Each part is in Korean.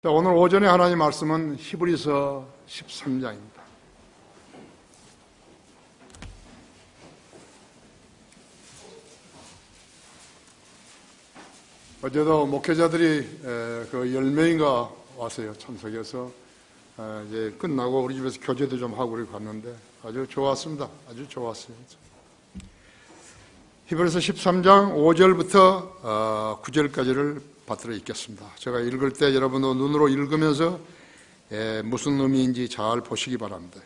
자, 오늘 오전에 하나님 말씀은 히브리서 13장입니다. 어제도 목회자들이 그 10명인가 왔어요. 참석해서 이제 끝나고 우리 집에서 교제도 좀 하고 그렇게 갔는데 아주 좋았습니다. 아주 좋았어요. 히브리서 13장 5절부터 9절까지를 받들어 읽겠습니다. 제가 읽을 때 여러분도 눈으로 읽으면서 무슨 의미인지 잘 보시기 바랍니다.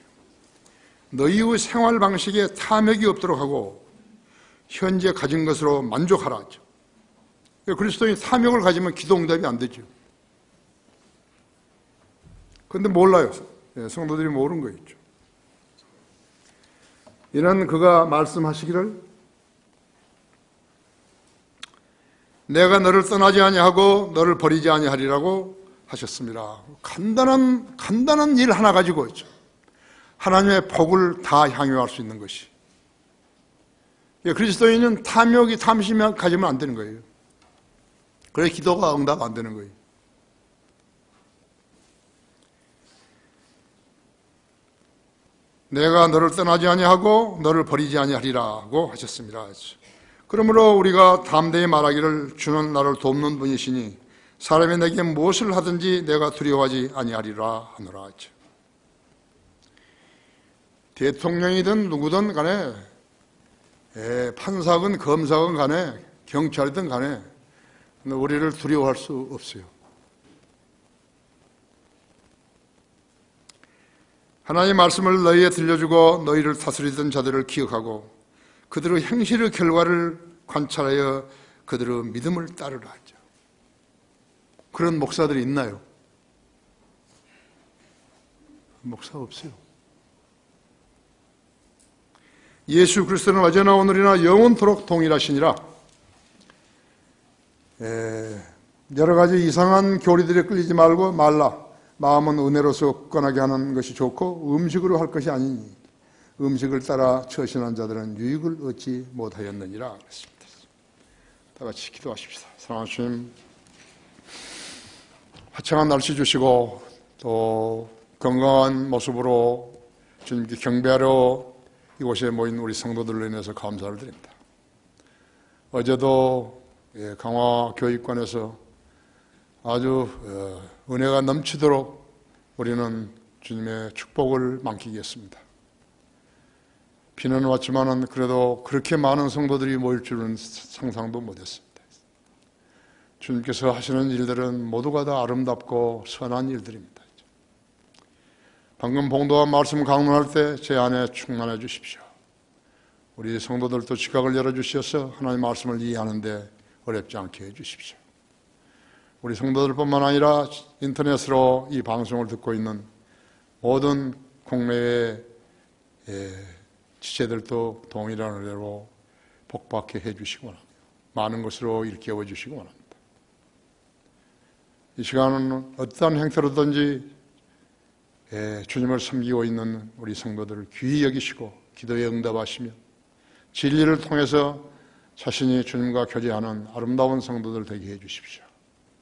너희의 생활 방식에 탐욕이 없도록 하고 현재 가진 것으로 만족하라. 그리스도인이 탐욕을 가지면 기도 응답이 안 되죠. 그런데 몰라요. 성도들이 모르는 거 있죠. 이는 그가 말씀하시기를 내가 너를 떠나지 아니하고 너를 버리지 아니하리라고 하셨습니다. 간단한 일 하나 가지고 있죠. 하나님의 복을 다 향유할 수 있는 것이. 그리스도인은 탐욕이 탐심이 가지면 안 되는 거예요. 그래 기도가 응답 안 되는 거예요. 내가 너를 떠나지 아니하고 너를 버리지 아니하리라고 하셨습니다. 그러므로 우리가 담대히 말하기를 주는 나를 돕는 분이시니 사람이 내게 무엇을 하든지 내가 두려워하지 아니하리라 하노라 하죠. 대통령이든 누구든 간에 판사건 검사건 간에 경찰이든 간에 우리를 두려워할 수 없어요. 하나님의 말씀을 너희에 들려주고 너희를 다스리던 자들을 기억하고 그들의 행실의 결과를 관찰하여 그들의 믿음을 따르라 하죠. 그런 목사들이 있나요? 목사 없어요. 예수 그리스도는 어제나 오늘이나 영원토록 동일하시니라. 여러 가지 이상한 교리들에 끌리지 말라. 마음은 은혜로서 굳건하게 하는 것이 좋고 음식으로 할 것이 아니니 음식을 따라 처신한 자들은 유익을 얻지 못하였느니라 그랬습니다. 다 같이 기도하십시다. 사랑하는 주님, 화창한 날씨 주시고 또 건강한 모습으로 주님께 경배하러 이곳에 모인 우리 성도들로 인해서 감사를 드립니다. 어제도 강화교육관에서 아주 은혜가 넘치도록 우리는 주님의 축복을 만끽 했습니다. 비는 왔지만은 그래도 그렇게 많은 성도들이 모일 줄은 상상도 못했습니다. 주님께서 하시는 일들은 모두가 다 아름답고 선한 일들입니다. 방금 봉도와 말씀 강론할 때 제 안에 충만해 주십시오. 우리 성도들도 지각을 열어주셔서 하나님의 말씀을 이해하는데 어렵지 않게 해주십시오. 우리 성도들뿐만 아니라 인터넷으로 이 방송을 듣고 있는 모든 국내의 지체들도 동일한 은혜로 복받게 해주시기 원합니다. 많은 것으로 일깨워 주시기 원합니다. 이 시간은 어떠한 행태로든지 주님을 섬기고 있는 우리 성도들을 귀히 여기시고 기도에 응답하시며 진리를 통해서 자신이 주님과 교제하는 아름다운 성도들 되게 해주십시오.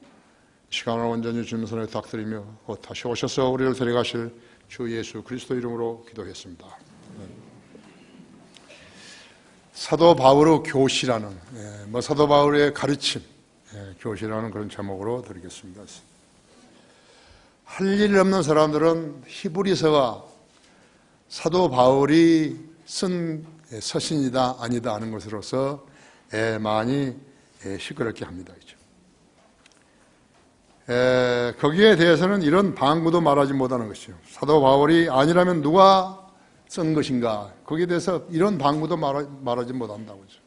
이 시간을 온전히 주님 손에 닥드리며 곧 다시 오셔서 우리를 데려가실 주 예수 그리스도 이름으로 기도했습니다. 사도 바울의 교시라는 사도 바울의 가르침 교시라는 그런 제목으로 드리겠습니다. 할 일 없는 사람들은 히브리서가 사도 바울이 쓴 서신이다 아니다 하는 것으로서 많이 시끄럽게 합니다. 거기에 대해서는 이런 방구도 말하지 못하는 것이죠. 사도 바울이 아니라면 누가 쓴 것인가? 거기에 대해서 이런 방구도 말하지 못한다고 하죠.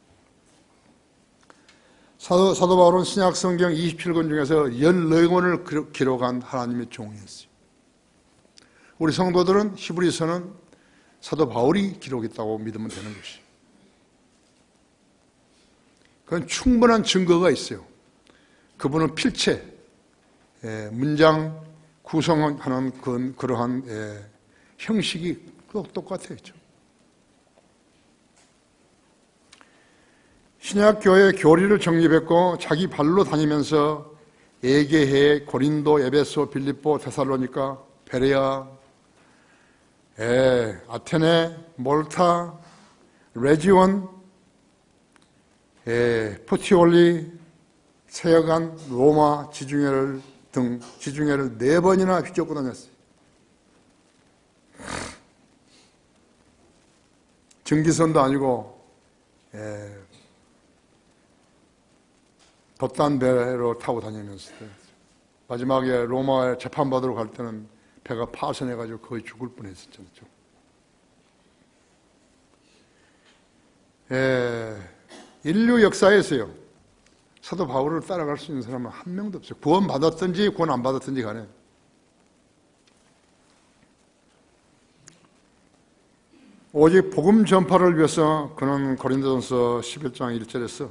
사도 바울은 신약 성경 27권 중에서 14권을 기록한 하나님의 종이었어요. 우리 성도들은 히브리서는 사도 바울이 기록했다고 믿으면 되는 것이에요. 그건 충분한 증거가 있어요. 그분은 필체, 문장 구성하는 그러한 형식이 똑같아요. 신약교회 교리를 정립했고 자기 발로 다니면서 에게해, 고린도, 에베소, 빌립보, 데살로니가, 베레아, 아테네, 몰타, 레지온, 푸티올리, 세여간, 로마, 지중해를 등 지중해를 4번이나 휘젓고 다녔어요. 증기선도 아니고 돛단 배로 타고 다니면서 마지막에 로마에 재판받으러 갈 때는 배가 파손해가지고 거의 죽을 뻔했었죠. 인류 역사에서요, 사도 바울을 따라갈 수 있는 사람은 한 명도 없어요. 구원 받았든지 구원 안 받았든지 간에. 오직 복음 전파를 위해서 그는 고린도전서 11장 1절에서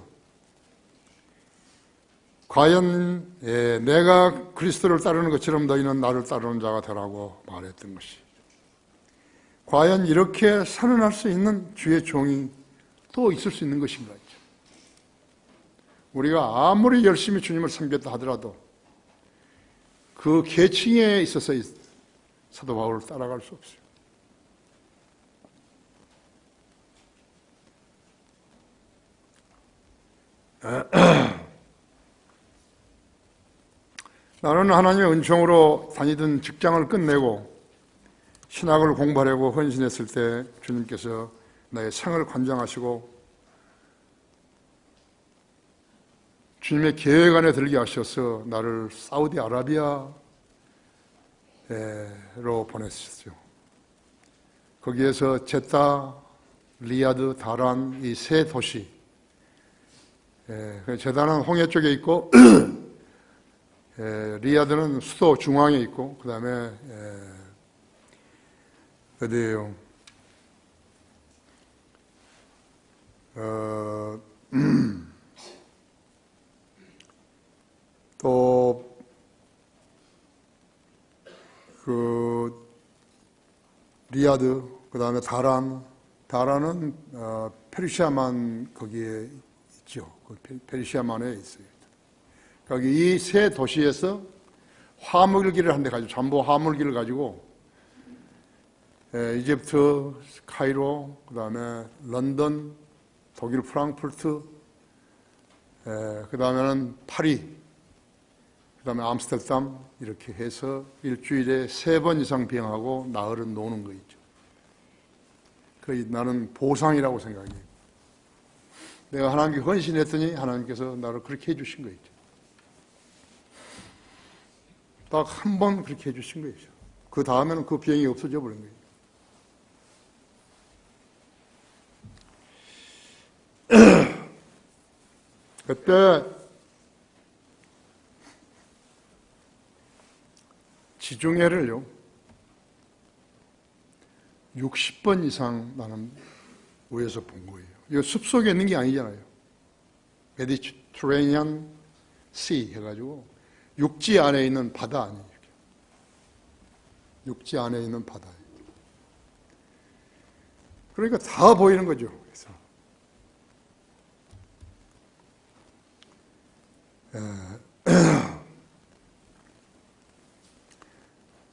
과연 내가 그리스도를 따르는 것처럼 너희는 나를 따르는 자가 되라고 말했던 것이, 과연 이렇게 선언할 수 있는 주의 종이 또 있을 수 있는 것인가. 우리가 아무리 열심히 주님을 섬겼다 하더라도 그 계층에 있어서 사도 바울을 따라갈 수 없어요. 나는 하나님의 은총으로 다니던 직장을 끝내고 신학을 공부하려고 헌신했을 때 주님께서 나의 생을 관장하시고 주님의 계획 안에 들게 하셔서 나를 사우디아라비아로 보내셨어요. 거기에서 제타, 리야드, 다란 이 세 도시, 제타는 홍해 쪽에 있고 리야드는 수도 중앙에 있고, 그 다음에 어디예요? 또 그 리야드, 그 다음에 다란은 페르시아만 거기에 있죠. 페르시아만에 있어요. 여기 이 세 도시에서 화물기를 한 대 가지고, 잠보 화물기를 가지고 이집트 카이로, 그 다음에 런던, 독일 프랑크푸르트, 그 다음에는 파리, 그 다음에 암스테르담, 이렇게 해서 일주일에 3번 이상 비행하고 나흘은 노는 거 있죠. 거의 나는 보상이라고 생각해요. 내가 하나님께 헌신했더니 하나님께서 나를 그렇게 해주신 거 있죠. 딱 한 번 그렇게 해주신 거예요. 그 다음에는 그 비행이 없어져 버린 거예요. 그때 지중해를요 60번 이상 나는 위에서 본 거예요. 이거 숲속에 있는 게 아니잖아요. 메디터레니안 씨 해가지고 육지 안에 있는 바다 아니에요. 육지 안에 있는 바다예요. 그러니까 다 보이는 거죠. 그래서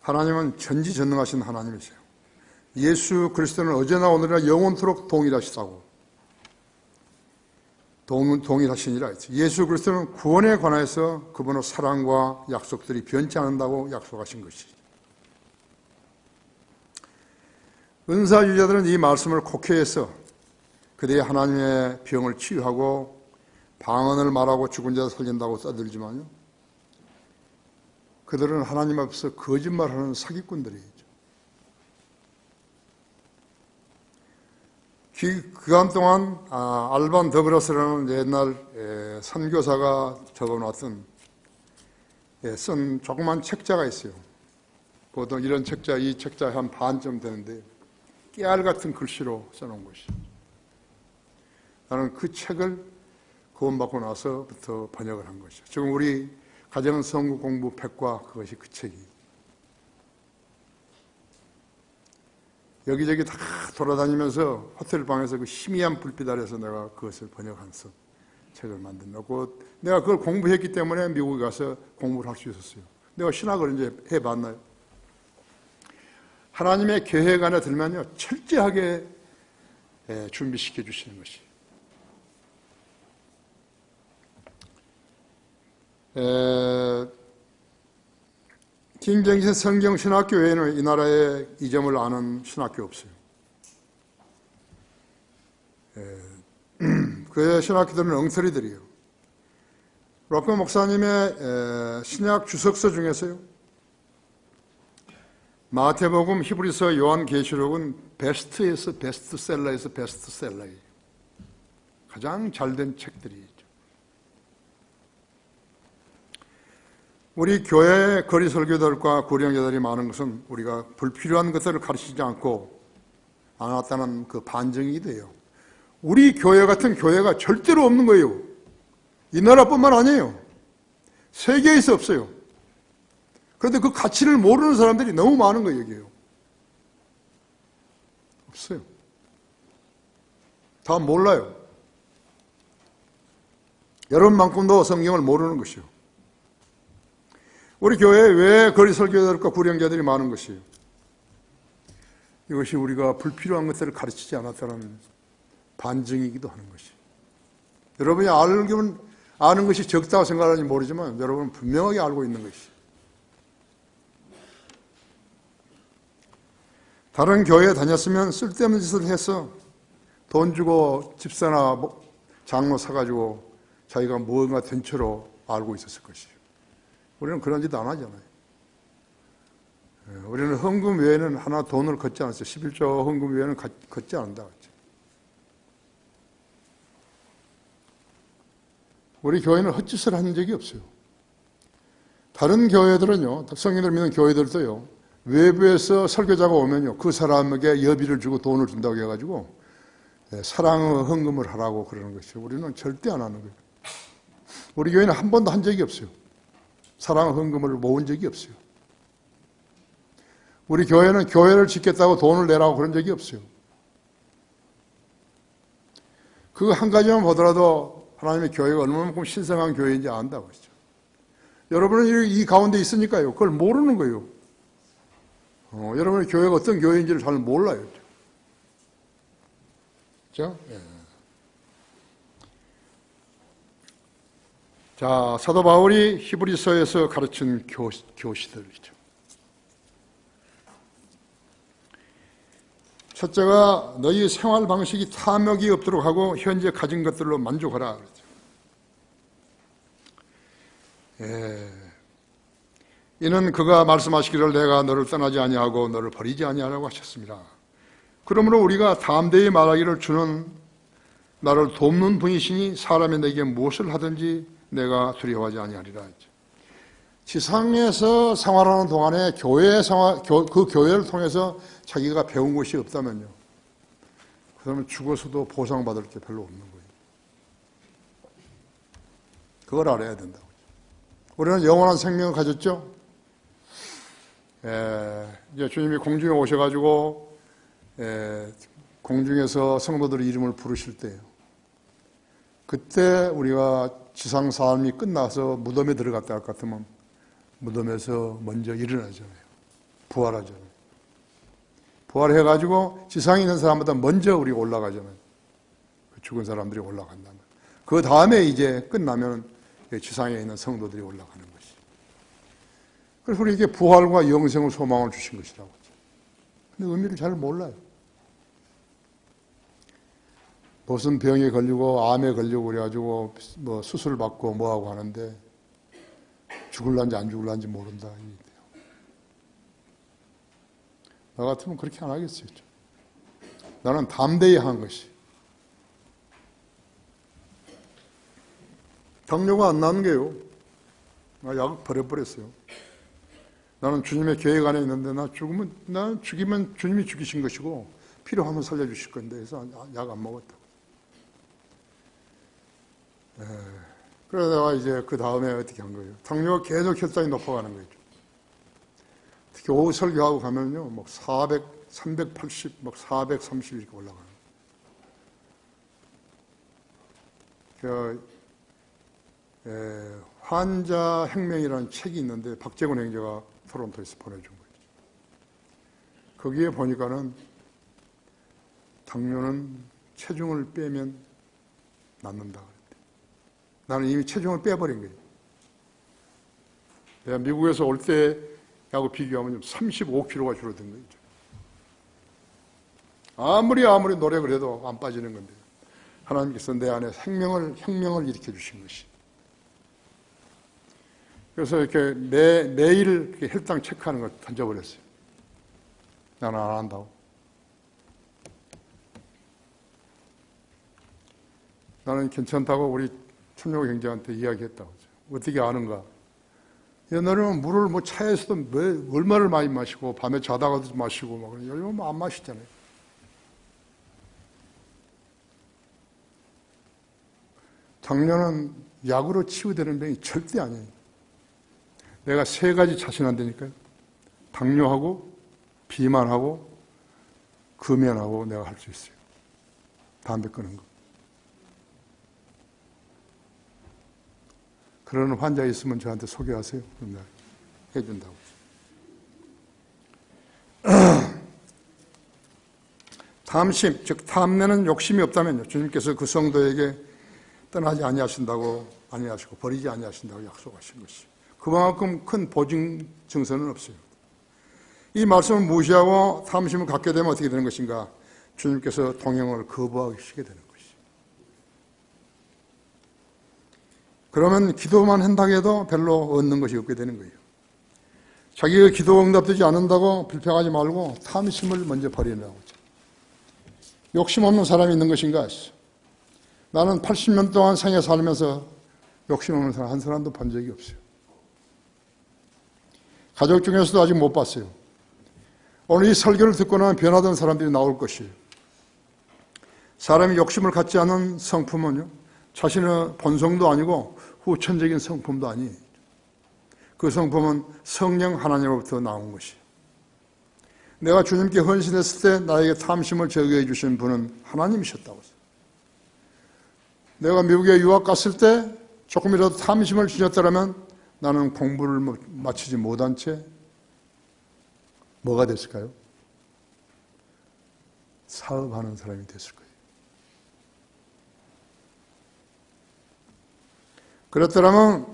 하나님은 전지전능하신 하나님이세요. 예수 그리스도는 어제나 오늘이나 영원토록 동일하시다고, 동일하시니라 했죠. 예수 그리스도는 구원에 관해서 그분의 사랑과 약속들이 변치 않는다고 약속하신 것이죠. 은사유자들은 이 말씀을 곡해해서 그들이 하나님의 병을 치유하고 방언을 말하고 죽은 자 살린다고 써들지만요, 그들은 하나님 앞에서 거짓말하는 사기꾼들이죠. 그간 동안 알반 더그라스라는 옛날 선교사가 적어놨던 쓴 조그만 책자가 있어요. 보통 이런 책자, 이 책자 한 반쯤 되는데 깨알 같은 글씨로 써놓은 것이죠. 나는 그 책을 구원받고 나서부터 번역을 한 것이죠. 지금 우리 가정성구 공부 백과 그것이 그 책이. 여기저기 다 돌아다니면서 호텔 방에서 그 희미한 불빛 아래서 내가 그것을 번역한 서 책을 만들었고 내가 그걸 공부했기 때문에 미국에 가서 공부를 할 수 있었어요. 내가 신학을 이제 해봤나요? 하나님의 계획 안에 들면요 철저하게 준비시켜 주시는 것이. 김정신 성경신학교회는 이 나라에 이 점을 아는 신학교 없어요. 그 신학교들은 엉터리들이에요. 록커 목사님의 신약 주석서 중에서요 마태복음, 히브리서, 요한계시록은 베스트에서 베스트셀러에서 베스트셀러예요. 가장 잘된 책들이죠. 우리 교회의 거리 설교들과 구령자들이 많은 것은 우리가 불필요한 것들을 가르치지 않고 안 왔다는 그 반증이 돼요. 우리 교회 같은 교회가 절대로 없는 거예요. 이 나라뿐만 아니에요. 세계에서 없어요. 그런데 그 가치를 모르는 사람들이 너무 많은 거예요, 여기요. 없어요. 다 몰라요. 여러분만큼도 성경을 모르는 것이요. 우리 교회에 왜 거리 설교자들과 구령자들이 많은 것이에요? 이것이 우리가 불필요한 것들을 가르치지 않았다는 반증이기도 하는 것이에요. 여러분이 아는 것이 적다고 생각하는지 모르지만 여러분은 분명하게 알고 있는 것이에요. 다른 교회에 다녔으면 쓸데없는 짓을 해서 돈 주고 집사나 장로 사가지고 자기가 무언가 된 채로 알고 있었을 것이에요. 우리는 그런 짓 안 하잖아요. 우리는 헌금 외에는 하나 돈을 걷지 않았어요. 11조 헌금 외에는 걷지 않는다. 우리 교회는 헛짓을 한 적이 없어요. 다른 교회들은요, 성경을 믿는 교회들도요, 외부에서 설교자가 오면요, 그 사람에게 여비를 주고 돈을 준다고 해가지고 사랑의 헌금을 하라고 그러는 것이요. 우리는 절대 안 하는 거예요. 우리 교회는 한 번도 한 적이 없어요. 사랑의 헌금을 모은 적이 없어요. 우리 교회는 교회를 짓겠다고 돈을 내라고 그런 적이 없어요. 그 한 가지만 보더라도 하나님의 교회가 얼마만큼 신성한 교회인지 안다고 했죠. 여러분은 이 가운데 있으니까요. 그걸 모르는 거예요. 여러분의 교회가 어떤 교회인지를 잘 몰라요. 그렇죠? 예. 자, 사도 바울이 히브리서에서 가르친 교시들이죠. 첫째가 너희 생활 방식이 탐욕이 없도록 하고 현재 가진 것들로 만족하라. 그러죠. 예. 이는 그가 말씀하시기를 내가 너를 떠나지 아니하고 너를 버리지 아니하라고 하셨습니다. 그러므로 우리가 담대히 말하기를 주는 나를 돕는 분이시니 사람이 내게 무엇을 하든지 내가 두려워하지 아니하리라. 지상에서 생활하는 동안에 그 교회를 통해서 자기가 배운 것이 없다면요, 그러면 죽어서도 보상받을 게 별로 없는 거예요. 그걸 알아야 된다고. 우리는 영원한 생명을 가졌죠. 이제 주님이 공중에 오셔가지고 공중에서 성도들의 이름을 부르실 때예요. 그때 우리가 지상 삶이 끝나서 무덤에 들어갔다 할 것 같으면 무덤에서 먼저 일어나잖아요. 부활하잖아요. 부활해가지고 지상에 있는 사람보다 먼저 우리가 올라가잖아요. 죽은 사람들이 올라간다면. 그 다음에 이제 끝나면 지상에 있는 성도들이 올라가는 것이. 그래서 우리에게 부활과 영생을 소망을 주신 것이라고 하죠. 근데 의미를 잘 몰라요. 무슨 병에 걸리고 암에 걸리고 그래가지고 뭐 수술 받고 뭐하고 하는데 죽을란지 안 죽을란지 모른다. 나 같으면 그렇게 안 하겠어요. 나는 담대히 한 것이. 당뇨가 안 나는 게요. 나 약 버려버렸어요. 나는 주님의 계획 안에 있는데 나 죽이면 주님이 죽이신 것이고 필요하면 살려주실 건데 해서 약 안 먹었다. 그래서 내가 이제 그 다음에 어떻게 한 거예요? 당뇨가 계속 혈당이 높아가는 거죠. 특히 오후 설교하고 가면요, 막 400, 380, 막 430 이렇게 올라가는 거예요. 환자 혁명이라는 책이 있는데 박재곤 행자가 토론토에서 보내준 거예요. 거기에 보니까는 당뇨는 체중을 빼면 낫는다 그랬대. 나는 이미 체중을 빼버린 거예요. 내가 미국에서 올 때하고 비교하면 35kg가 줄어든 거예요. 아무리 노력을 해도 안 빠지는 건데 하나님께서 내 안에 혁명을 일으켜 주신 것이. 그래서 이렇게 매일 혈당 체크하는 걸 던져버렸어요. 나는 안 한다고. 나는 괜찮다고 우리 천योग 형제한테 이야기했다고. 어떻게 아는가? 야, 너는 물을 뭐 차에서도 얼마를 많이 마시고 밤에 자다가도 마시고 막 이러면 안 마시잖아요. 당뇨는 약으로 치유되는 병이 절대 아니에요. 내가 3가지 자신한다니까요. 당뇨하고 비만하고 금연하고 내가 할 수 있어요. 담배 끊는 거. 그러는 환자 있으면 저한테 소개하세요. 그럼 내가 해준다고. 탐심, 즉 탐내는 욕심이 없다면요. 주님께서 그 성도에게 떠나지 아니하신다고 아니하시고 버리지 아니하신다고 약속하신 것이. 그만큼 큰 보증 증서는 없어요. 이 말씀을 무시하고 탐심을 갖게 되면 어떻게 되는 것인가? 주님께서 동행을 거부하시게 되는 것이. 그러면 기도만 한다고 해도 별로 얻는 것이 없게 되는 거예요. 자기가 기도 응답되지 않는다고 불평하지 말고 탐심을 먼저 버리라고. 욕심 없는 사람이 있는 것인가? 나는 80년 동안 생애 살면서 욕심 없는 사람 한 사람도 본 적이 없어요. 가족 중에서도 아직 못 봤어요. 오늘 이 설교를 듣고 나면 변화된 사람들이 나올 것이에요. 사람이 욕심을 갖지 않은 성품은요, 자신의 본성도 아니고 후천적인 성품도 아니에요. 그 성품은 성령 하나님으로부터 나온 것이에요. 내가 주님께 헌신했을 때 나에게 탐심을 제거해 주신 분은 하나님이셨다고 했어요. 내가 미국에 유학 갔을 때 조금이라도 탐심을 주셨다면 나는 공부를 마치지 못한 채 뭐가 됐을까요? 사업하는 사람이 됐을 거예요. 그렇다면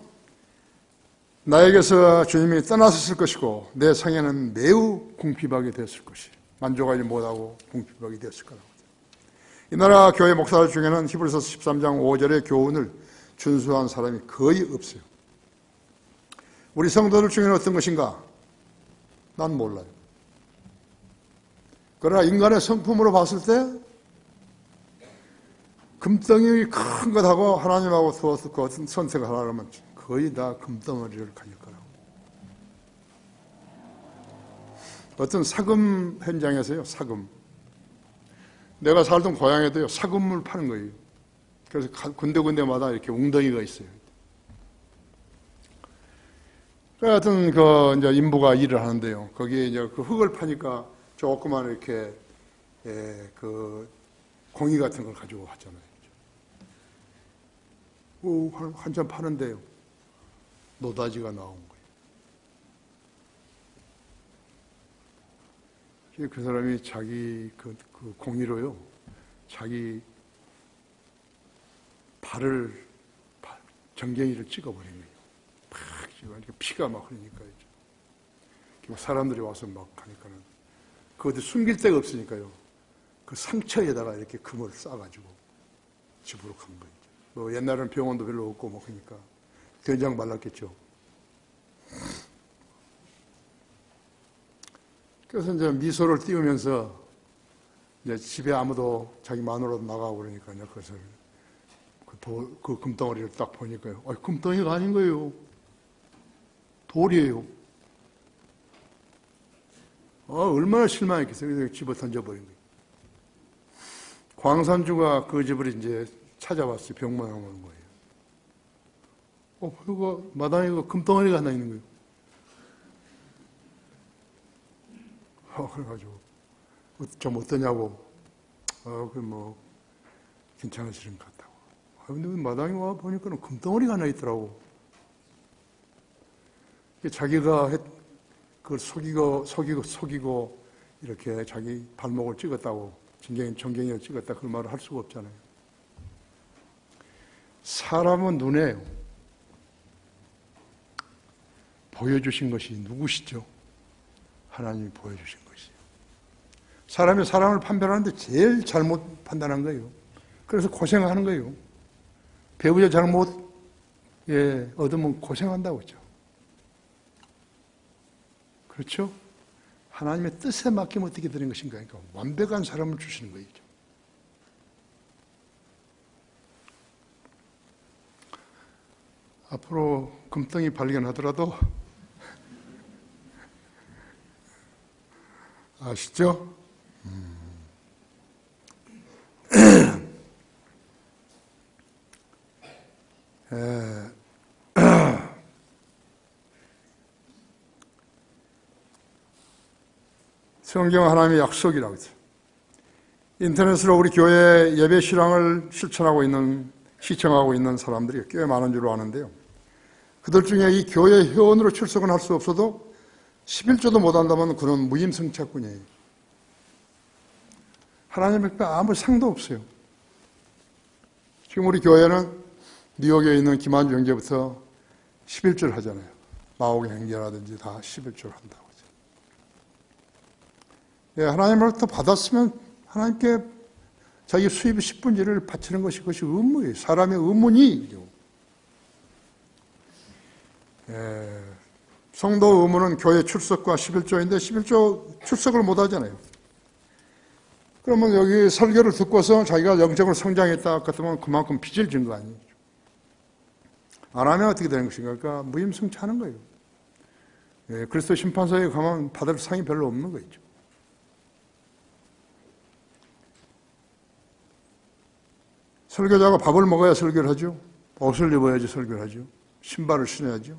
나에게서 주님이 떠나셨을 것이고 내 생애는 매우 궁핍하게 됐을 것이에요. 만족하지 못하고 궁핍하게 됐을 거라고. 이 나라 교회 목사들 중에는 히브리서 13장 5절의 교훈을 준수한 사람이 거의 없어요. 우리 성도들 중에는 어떤 것인가? 난 몰라요. 그러나 인간의 성품으로 봤을 때 금덩이 큰 것하고 하나님하고 두어서 그 어떤 선택을 하려면 거의 다 금덩어리를 가질 거라고. 어떤 사금 현장에서요, 사금. 내가 살던 고향에도요, 사금을 파는 거예요. 그래서 군데군데마다 이렇게 웅덩이가 있어요. 하여튼 이제 인부가 일을 하는데요. 거기에 이제 그 흙을 파니까 조그만 이렇게 그 공이 같은 걸 가지고 왔잖아요. 한참 파는데요, 노다지가 나온 거예요. 그 사람이 자기 그 공이로요, 자기 발을 정갱이를 찍어버린 거예요. 팍 찍으니까 피가 막 흐르니까 사람들이 와서 막 하니까는 그 어디 숨길 데가 없으니까요. 그 상처에다가 이렇게 금을 싸가지고 집으로 간 거예요. 뭐 옛날에는 병원도 별로 없고 뭐 그러니까 된장 발랐겠죠. 그래서 이제 미소를 띄우면서 이제 집에 아무도 자기 마누라도 나가고 그러니까 그래서 그 금덩어리를 딱 보니까요. 금덩이가 아닌 거예요. 돌이에요. 얼마나 실망했겠어요. 그래서 집어 던져버린 거예요. 광산주가 그 집을 이제 찾아왔어요. 병만 오는 거예요. 그리고 마당에 금덩어리가 하나 있는 거예요. 그래가지고 좀 어떠냐고. 괜찮으시는 것 같다고. 근데 마당에 와 보니까 금덩어리가 하나 있더라고. 자기가 그걸 속이고 이렇게 자기 발목을 찍었다고, 정경이를 찍었다, 그 말을 할 수가 없잖아요. 사람은 눈에요. 보여주신 것이 누구시죠? 하나님이 보여주신 것이에요. 사람이 사람을 판별하는데 제일 잘못 판단한 거예요. 그래서 고생하는 거예요. 배우자 잘못 얻으면 고생한다고 했죠. 그렇죠? 하나님의 뜻에 맡기면 어떻게 되는 것인가? 그러니까 완벽한 사람을 주시는 거죠. 앞으로 금덩이 발견하더라도 아시죠? 성경 하나님의 약속이라고 했어요. 인터넷으로 우리 교회 예배 신앙을 시청하고 있는 사람들이 꽤 많은 줄 아는데요. 그들 중에 이 교회 회원으로 출석은 할 수 없어도 11조도 못한다면 그는 무임승차꾼이에요. 하나님 앞에 아무 상도 없어요. 지금 우리 교회는 뉴욕에 있는 김한주 형제부터 11조를 하잖아요. 마옥의 형제라든지 다 11조를 한다고. 하나님으로부터 받았으면 하나님께 자기 수입의 10분지를 바치는 것이 그것이 의무예요. 사람의 의무니. 성도 의무는 교회 출석과 11조인데 11조 출석을 못 하잖아요. 그러면 여기 설교를 듣고서 자기가 영적으로 성장했다 같으면 그만큼 빚을 진 거 아니에요. 안 하면 어떻게 되는 것인가? 그러니까 무임승차하는 거예요. 그리스도 심판서에 가면 받을 상이 별로 없는 거죠. 설교자가 밥을 먹어야 설교를 하죠. 옷을 입어야지 설교를 하죠. 신발을 신어야죠.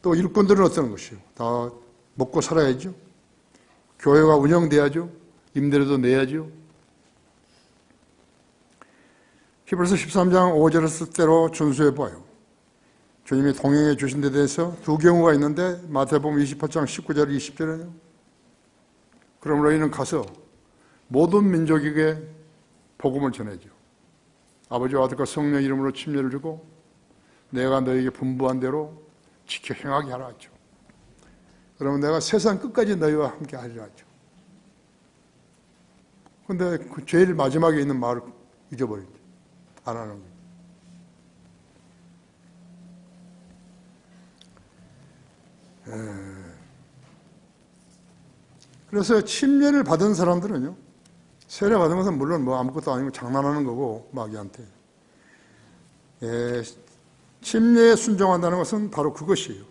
또 일꾼들은 어떤 것이요? 다 먹고 살아야죠. 교회가 운영돼야죠. 임대료도 내야죠. 히브리서 13장 5절의 뜻대로 준수해 봐요. 주님이 동행해 주신 데 대해서 두 경우가 있는데 마태복음 28장 19절 20절에요. 그럼 너희는 가서 모든 민족에게 복음을 전해줘. 아버지와 아들과 성령 이름으로 침례를 주고 내가 너에게 분부한 대로 지켜 행하게 하라 하죠. 그러면 내가 세상 끝까지 너희와 함께 하리라 하죠. 그런데 그 제일 마지막에 있는 말을 잊어버리죠. 안 하는 거예요. 그래서 침례를 받은 사람들은요, 세례 받은 것은 물론 뭐 아무것도 아니고 장난하는 거고, 마귀한테. 침례에 순종한다는 것은 바로 그것이에요.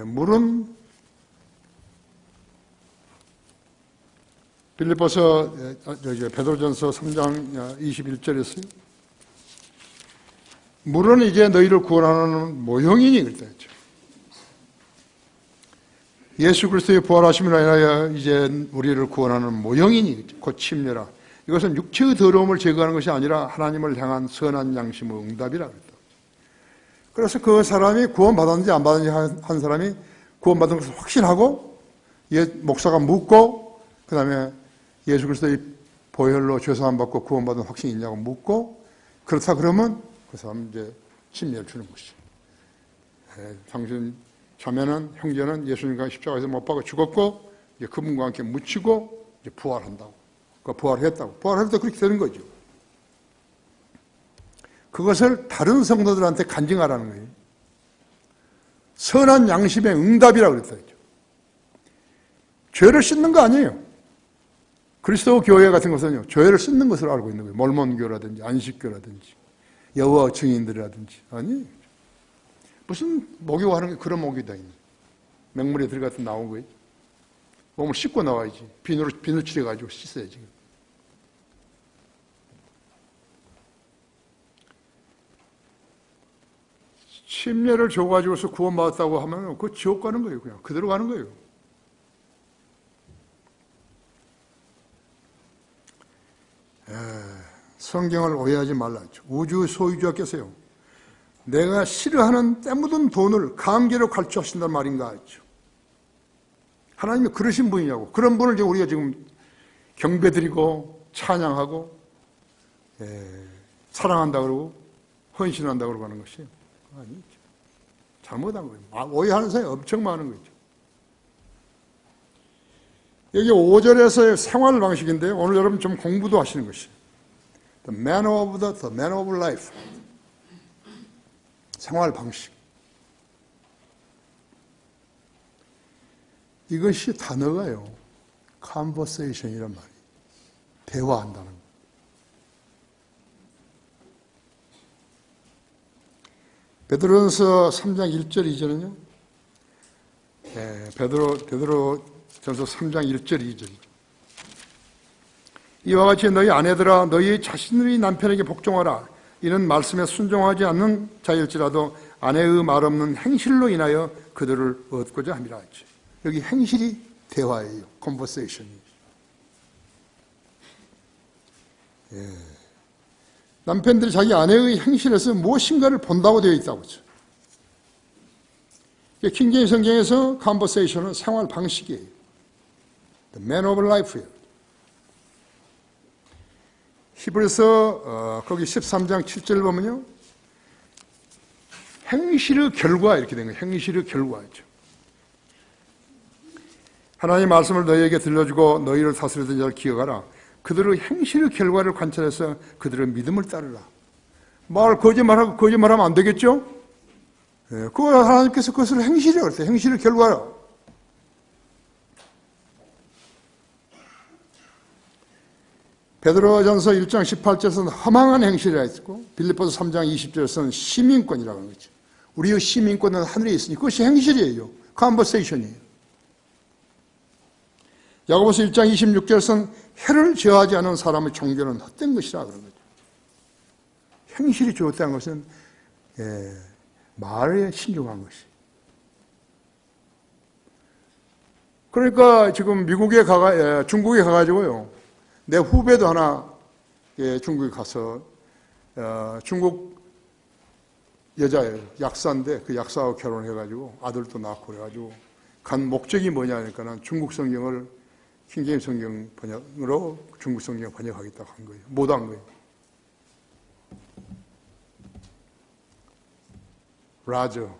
물은 빌립보서 베드로전서 3장 21절에서요. 물은 이제 너희를 구원하는 모형이니 그랬죠. 예수 그리스도의 부활하심을 인하여 이제 우리를 구원하는 모형이니 곧 침례라. 이것은 육체의 더러움을 제거하는 것이 아니라 하나님을 향한 선한 양심의 응답이라 그랬다. 그래서 그 사람이 구원받았는지 안 받았는지 한 사람이 구원받은 것을 확신하고 목사가 묻고 그 다음에 예수 그리스도의 보혈로 죄사함 받고 구원받은 확신이 있냐고 묻고 그렇다 그러면 그 사람은 이제 침례를 주는 것이죠. 당신 자매는 형제는 예수님과 십자가에서 못 박아 죽었고 이제 그분과 함께 묻히고 이제 부활한다고. 그러니까 부활했다고. 부활할 때 그렇게 되는 거죠. 그것을 다른 성도들한테 간증하라는 거예요. 선한 양심의 응답이라고 그랬죠. 죄를 씻는 거 아니에요. 그리스도 교회 같은 것은요, 죄를 씻는 것으로 알고 있는 거예요. 몰몬교라든지 안식교라든지 여호와 증인들이라든지 아니 무슨 목욕하는 게 그런 목욕이 다 있는 맹물에 들어가서 나온 거예요. 몸을 씻고 나와야지. 비누 칠해가지고 씻어야지. 침례를 줘가지고서 구원받았다고 하면 그거 지옥 가는 거예요. 그냥 그대로 가는 거예요. 성경을 오해하지 말라 했죠. 우주 소유주께서요, 내가 싫어하는 때 묻은 돈을 강제로 갈취하신단 말인가 했죠. 하나님이 그러신 분이냐고. 그런 분을 우리가 지금 경배드리고 찬양하고 사랑한다 그러고 헌신한다 그러고 하는 것이 아니죠. 잘못한 거예요. 오해하는 사람이 엄청 많은 거죠. 여기 5절에서의 생활 방식인데요. 오늘 여러분 좀 공부도 하시는 것이 The man of life. 생활 방식. 이것이 단어가요. conversation이란 말이에요. 대화한다는 거. 베드로전서 3장 1절 2절은요. 베드로전서 3장 1절 2절이죠. 이와 같이 너희 아내들아 너희 자신의 남편에게 복종하라. 이는 말씀에 순종하지 않는 자일지라도 아내의 말 없는 행실로 인하여 그들을 얻고자 함이라 했죠. 여기 행실이 대화예요. conversation이에요. 남편들이 자기 아내의 행실에서 무엇인가를 본다고 되어 있다고 하죠. 킹제임스 성경에서 conversation은 생활 방식이에요. The man of life예요. 히브리서 거기 13장 7절 보면요. 행실의 결과 이렇게 된 거예요. 행실의 결과죠. 하나님의 말씀을 너희에게 들려주고 너희를 다스리던 자를 기억하라. 그들의 행실의 결과를 관찰해서 그들의 믿음을 따르라. 거짓말하면 안 되겠죠? 그거 하나님께서 그것을 행실이라고 했어요. 행실의 결과라. 베드로전서 1장 18절에서는 허망한 행실이라 했고 빌립보서 3장 20절에서는 시민권이라고 하는 거죠. 우리의 시민권은 하늘에 있으니 그것이 행실이에요. 컨버세이션이에요. 야고보서 1장 26절에서는 해를 저하지 않은 사람의 종교는 헛된 것이라 그런 거죠. 행실이 좋다는 것은 말에 신중한 것이. 그러니까 지금 중국에 가가지고요. 내 후배도 하나 중국에 가서 중국 여자예요. 약사인데 그 약사하고 결혼해가지고 아들도 낳고 그래가지고 간 목적이 뭐냐니까는 중국 성경을 킹제임스 성경 번역으로 중국 성경 번역하겠다고 한 거예요. 못 한 거예요. 라저,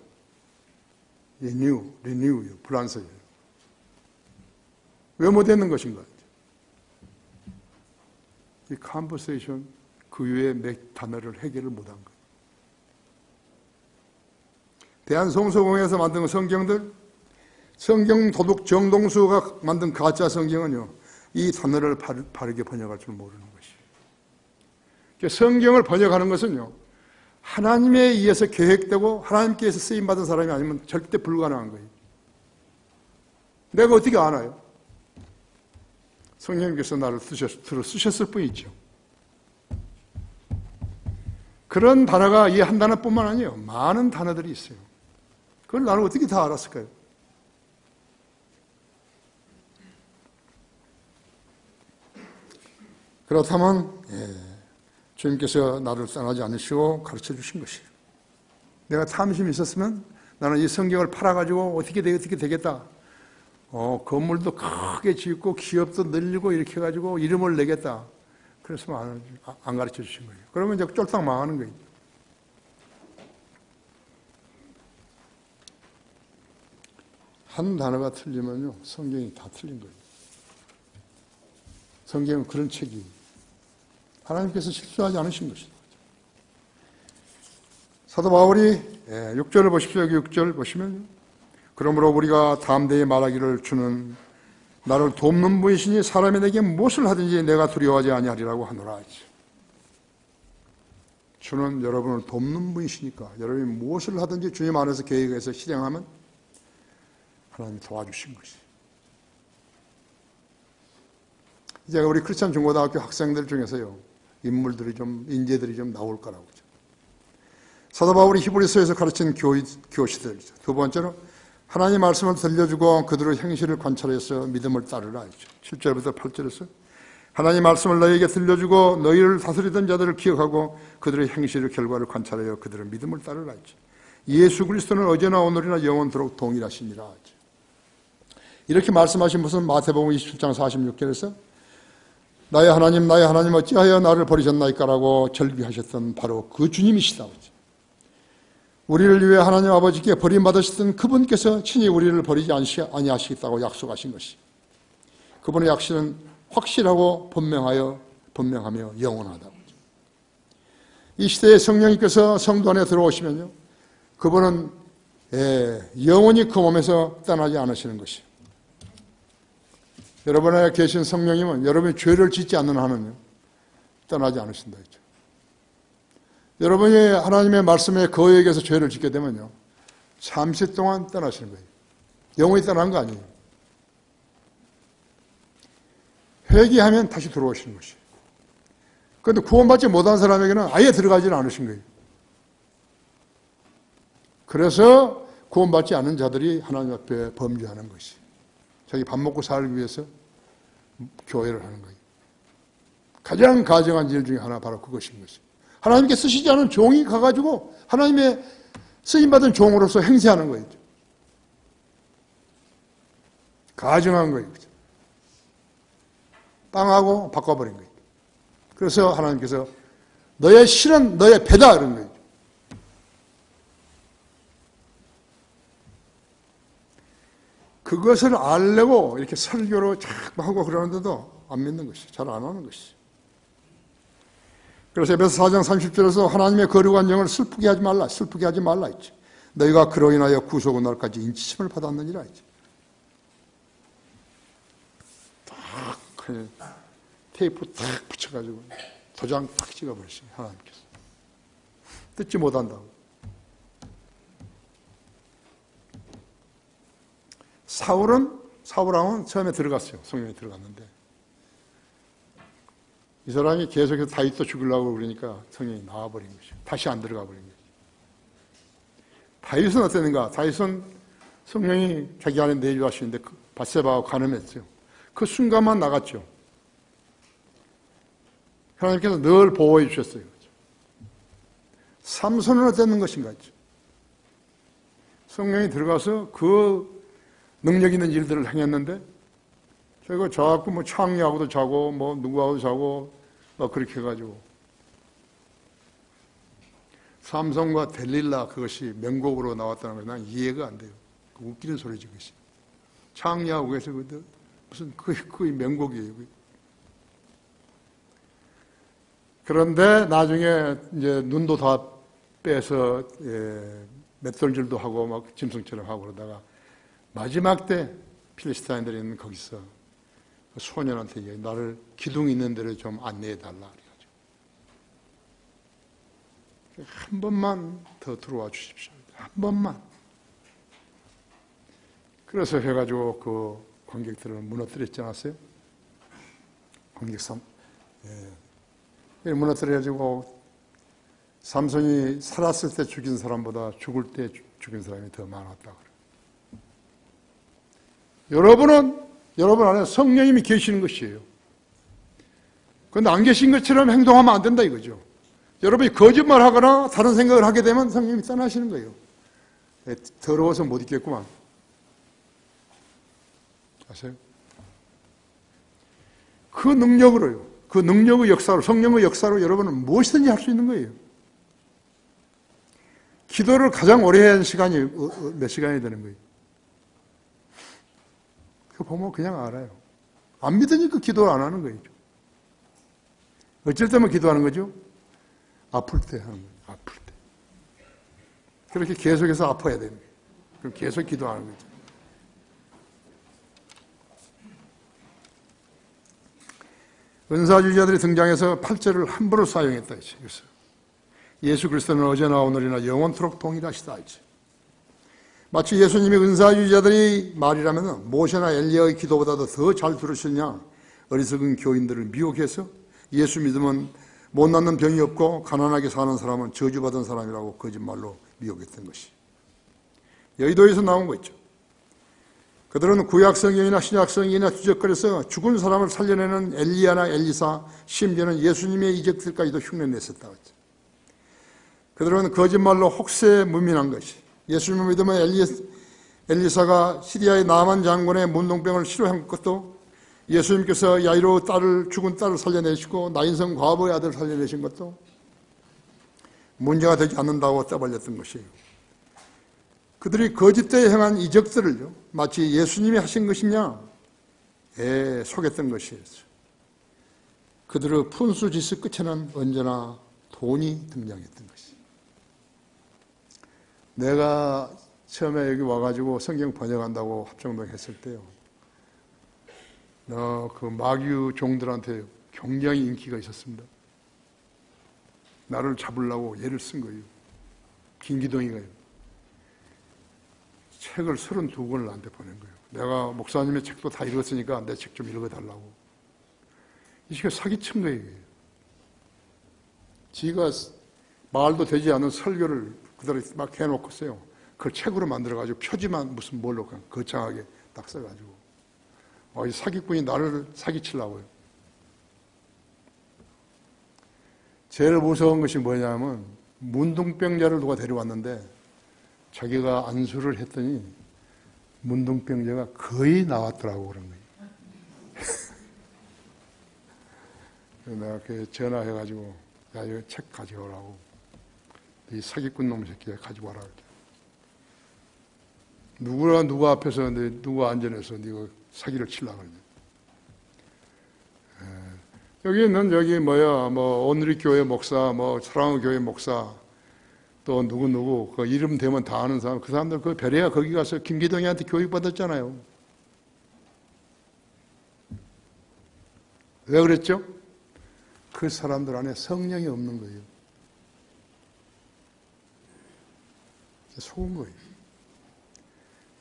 리뉴, 프랑스예요. 왜 못했는 것인가? 이 컨버세이션 그 외의 몇 단어를 해결을 못한 거예요. 대한성서공회에서 만든 성경들, 성경 도둑 정동수가 만든 가짜 성경은요, 이 단어를 바르게 번역할 줄 모르는 것이에요. 성경을 번역하는 것은요, 하나님에 의해서 계획되고 하나님께서 쓰임받은 사람이 아니면 절대 불가능한 거예요. 내가 어떻게 아나요? 성령님께서 나를 쓰셨을 뿐이죠. 그런 단어가 이 한 단어뿐만 아니에요. 많은 단어들이 있어요. 그걸 나는 어떻게 다 알았을까요? 그렇다면 주님께서 나를 떠나지 않으시고 가르쳐 주신 것이에요. 내가 탐심이 있었으면 나는 이 성경을 팔아가지고 어떻게 되겠다. 건물도 크게 짓고 기업도 늘리고 이렇게 해가지고 이름을 내겠다. 그랬으면 안 가르쳐 주신 거예요. 그러면 이제 쫄딱 망하는 거예요. 한 단어가 틀리면요, 성경이 다 틀린 거예요. 성경은 그런 책이에요. 하나님께서 실수하지 않으신 것이다. 사도 바울이 6절을 보십시오. 여기 6절 보시면요. 그러므로 우리가 담대히 말하기를 주는 나를 돕는 분이시니 사람이 내게 무엇을 하든지 내가 두려워하지 아니하리라고 하노라. 주는 여러분을 돕는 분이시니까 여러분이 무엇을 하든지 주님 안에서 계획해서 실행하면 하나님이 도와주신 것이에요. 이제 우리 크리스찬 중고등학교 학생들 중에서요, 인재들이 좀 나올 거라고. 사도 바울이 히브리서에서 가르친 교시들이죠. 두 번째로 하나님의 말씀을 들려주고 그들의 행실을 관찰해서 믿음을 따르라 했죠. 7절부터 8절에서 하나님 말씀을 너희에게 들려주고 너희를 다스리던 자들을 기억하고 그들의 행실의 결과를 관찰하여 그들의 믿음을 따르라 하지. 예수 그리스도는 어제나 오늘이나 영원토록 동일하시니라 하지. 이렇게 말씀하신 분은 마태복음 27장 46절에서 나의 하나님 어찌하여 나를 버리셨나이까라고 절규하셨던 바로 그 주님이시다 하지. 우리를 위해 하나님 아버지께 버림받으셨던 그분께서 친히 우리를 버리지 아니하시겠다고 약속하신 것이, 그분의 약속은 확실하고 분명하며 영원하다고. 이 시대에 성령님께서 성도 안에 들어오시면요, 그분은 영원히 그 몸에서 떠나지 않으시는 것이에요. 여러분 안에 계신 성령님은 여러분이 죄를 짓지 않는 한은요, 떠나지 않으신다 했죠. 여러분이 하나님의 말씀에 거역해서 죄를 짓게 되면요, 잠시 동안 떠나시는 거예요. 영원히 떠난 거 아니에요. 회개하면 다시 들어오시는 것이에요. 그런데 구원받지 못한 사람에게는 아예 들어가지는 않으신 거예요. 그래서 구원받지 않은 자들이 하나님 앞에 범죄하는 것이, 자기 밥 먹고 살기 위해서 교회를 하는 거예요. 가장 가증한 일 중에 하나 바로 그것인 것이에요. 하나님께 쓰시지 않은 종이 가가지고 하나님의 쓰임받은 종으로서 행세하는 거예요. 가증한 거예요. 빵하고 바꿔버린 거예요. 그래서 하나님께서 너의 실은 너의 배다 이런 거예요. 그것을 알려고 이렇게 설교로 자꾸 하고 그러는데도 안 믿는 것이, 잘 안 하는 것이. 그래서 에베소 4장 30절에서 하나님의 거룩한 영을 슬프게 하지 말라 했지. 너희가 그로 인하여 구속의 날까지 인치심을 받았느니라 했지. 딱 테이프 딱 붙여가지고 도장 딱 찍어버리시네, 하나님께서. 듣지 못한다고. 사울왕은 처음에 들어갔어요. 성령이 들어갔는데 이 사람이 계속해서 다윗도 죽이려고 그러니까 성령이 나와버린 것이죠. 다시 안 들어가 버린 거죠. 다윗은 어땠는가? 다윗은 성령이 자기 안에 내주하시는데 밧세바하고 간음했어요. 그 순간만 나갔죠. 하나님께서 늘 보호해 주셨어요. 삼손은 어땠는 것인가? 성령이 들어가서 그 능력 있는 일들을 행했는데 저희가 자꾸 뭐 창리하고도 자고 뭐 누구하고도 자고 막 그렇게 해가지고 삼손과 델릴라 그것이 명곡으로 나왔다는 걸 난 이해가 안 돼요. 웃기는 소리지 그것이. 창리하고 해서 무슨 그게 명곡이에요. 그런데 나중에 이제 눈도 다 빼서 맷돌질도 하고 막 짐승처럼 하고 그러다가 마지막 때 필리스타인들이 있는 거기서 소년한테 얘기해, 나를 기둥 있는 데로 좀 안내해 달라 그래가지고 한 번만 더 들어와 주십시오. 한 번만. 그래서 해가지고 그 관객들을 무너뜨렸지 않았어요? 관객상. 무너뜨려가지고 삼손이 살았을 때 죽인 사람보다 죽을 때 죽인 사람이 더 많았다 그래요. 여러분 안에 성령님이 계시는 것이에요. 그런데 안 계신 것처럼 행동하면 안 된다 이거죠. 여러분이 거짓말하거나 다른 생각을 하게 되면 성령님이 떠나시는 거예요. 더러워서 못 있겠구만. 아세요? 그 능력으로요. 그 능력의 역사로, 성령의 역사로 여러분은 무엇이든지 할 수 있는 거예요. 기도를 가장 오래 해야 하는 시간이 몇 시간이 되는 거예요. 그거 보면 그냥 알아요. 안 믿으니까 기도를 안 하는 거예요. 어쩔 때만 기도하는 거죠? 아플 때 하는 거예요. 아플 때. 그렇게 계속해서 아파야 되는 거예요. 그럼 계속 기도하는 거죠. 은사주의자들이 등장해서 8절을 함부로 사용했다 했죠. 예수 그리스도는 어제나 오늘이나 영원토록 동일하시다 했죠. 마치 예수님이 은사주의자들이 말이라면 모세나 엘리야의 기도보다도 더 잘 들으셨냐, 어리석은 교인들을 미혹해서 예수 믿으면 못 낫는 병이 없고 가난하게 사는 사람은 저주받은 사람이라고 거짓말로 미혹했던 것이 여의도에서 나온 거 있죠. 그들은 구약 성경이나 신약 성경이나 뒤적거려서 죽은 사람을 살려내는 엘리야나 엘리사, 심지어는 예수님의 이적들까지도 흉내냈었다고 했죠. 그들은 거짓말로 혹세에 무민한 것이, 예수님을 믿으면 엘리사가 시리아의 나만 장군의 문둥병을 치료한 것도, 예수님께서 야이로 죽은 딸을 살려내시고 나인성 과부의 아들을 살려내신 것도 문제가 되지 않는다고 떠벌렸던 것이에요. 그들이 거짓되이 행한 이적들을요, 마치 예수님이 하신 것이냐 속였던 것이에요. 그들의 푼수지스 끝에는 언제나 돈이 등장했던 것이에요. 내가 처음에 여기 와가지고 성경 번역한다고 합정동 했을 때요, 그 마귀 종들한테 굉장히 인기가 있었습니다. 나를 잡으려고 얘를 쓴 거예요. 김기동이가요. 책을 32권을 나한테 보낸 거예요. 내가 목사님의 책도 다 읽었으니까 내 책 좀 읽어달라고. 이 시간 사기친 거예요. 지가 말도 되지 않은 설교를 그대로 막 해놓고 있어요. 그걸 책으로 만들어가지고 표지만 무슨 뭘로 그냥 거창하게 딱 써가지고. 이 사기꾼이 나를 사기치려고요. 제일 무서운 것이 뭐냐면 문둥병자를 누가 데려왔는데 자기가 안수를 했더니 문둥병자가 거의 나왔더라고 그런 거예요. 내가 그 전화해가지고 야 이거 책 가져오라고, 이 사기꾼 놈 새끼야 가지고 와라. 누구 앞에서 누구 안전해서 네가 사기를 치려고 그러냐. 여기는 오늘의 교회 목사, 사랑의 교회 목사, 또 누구 그 이름 되면 다 아는 사람, 그 사람들 그 별이야 거기 가서 김기동이한테 교육 받았잖아요. 왜 그랬죠? 그 사람들 안에 성령이 없는 거예요. 속은 거예요.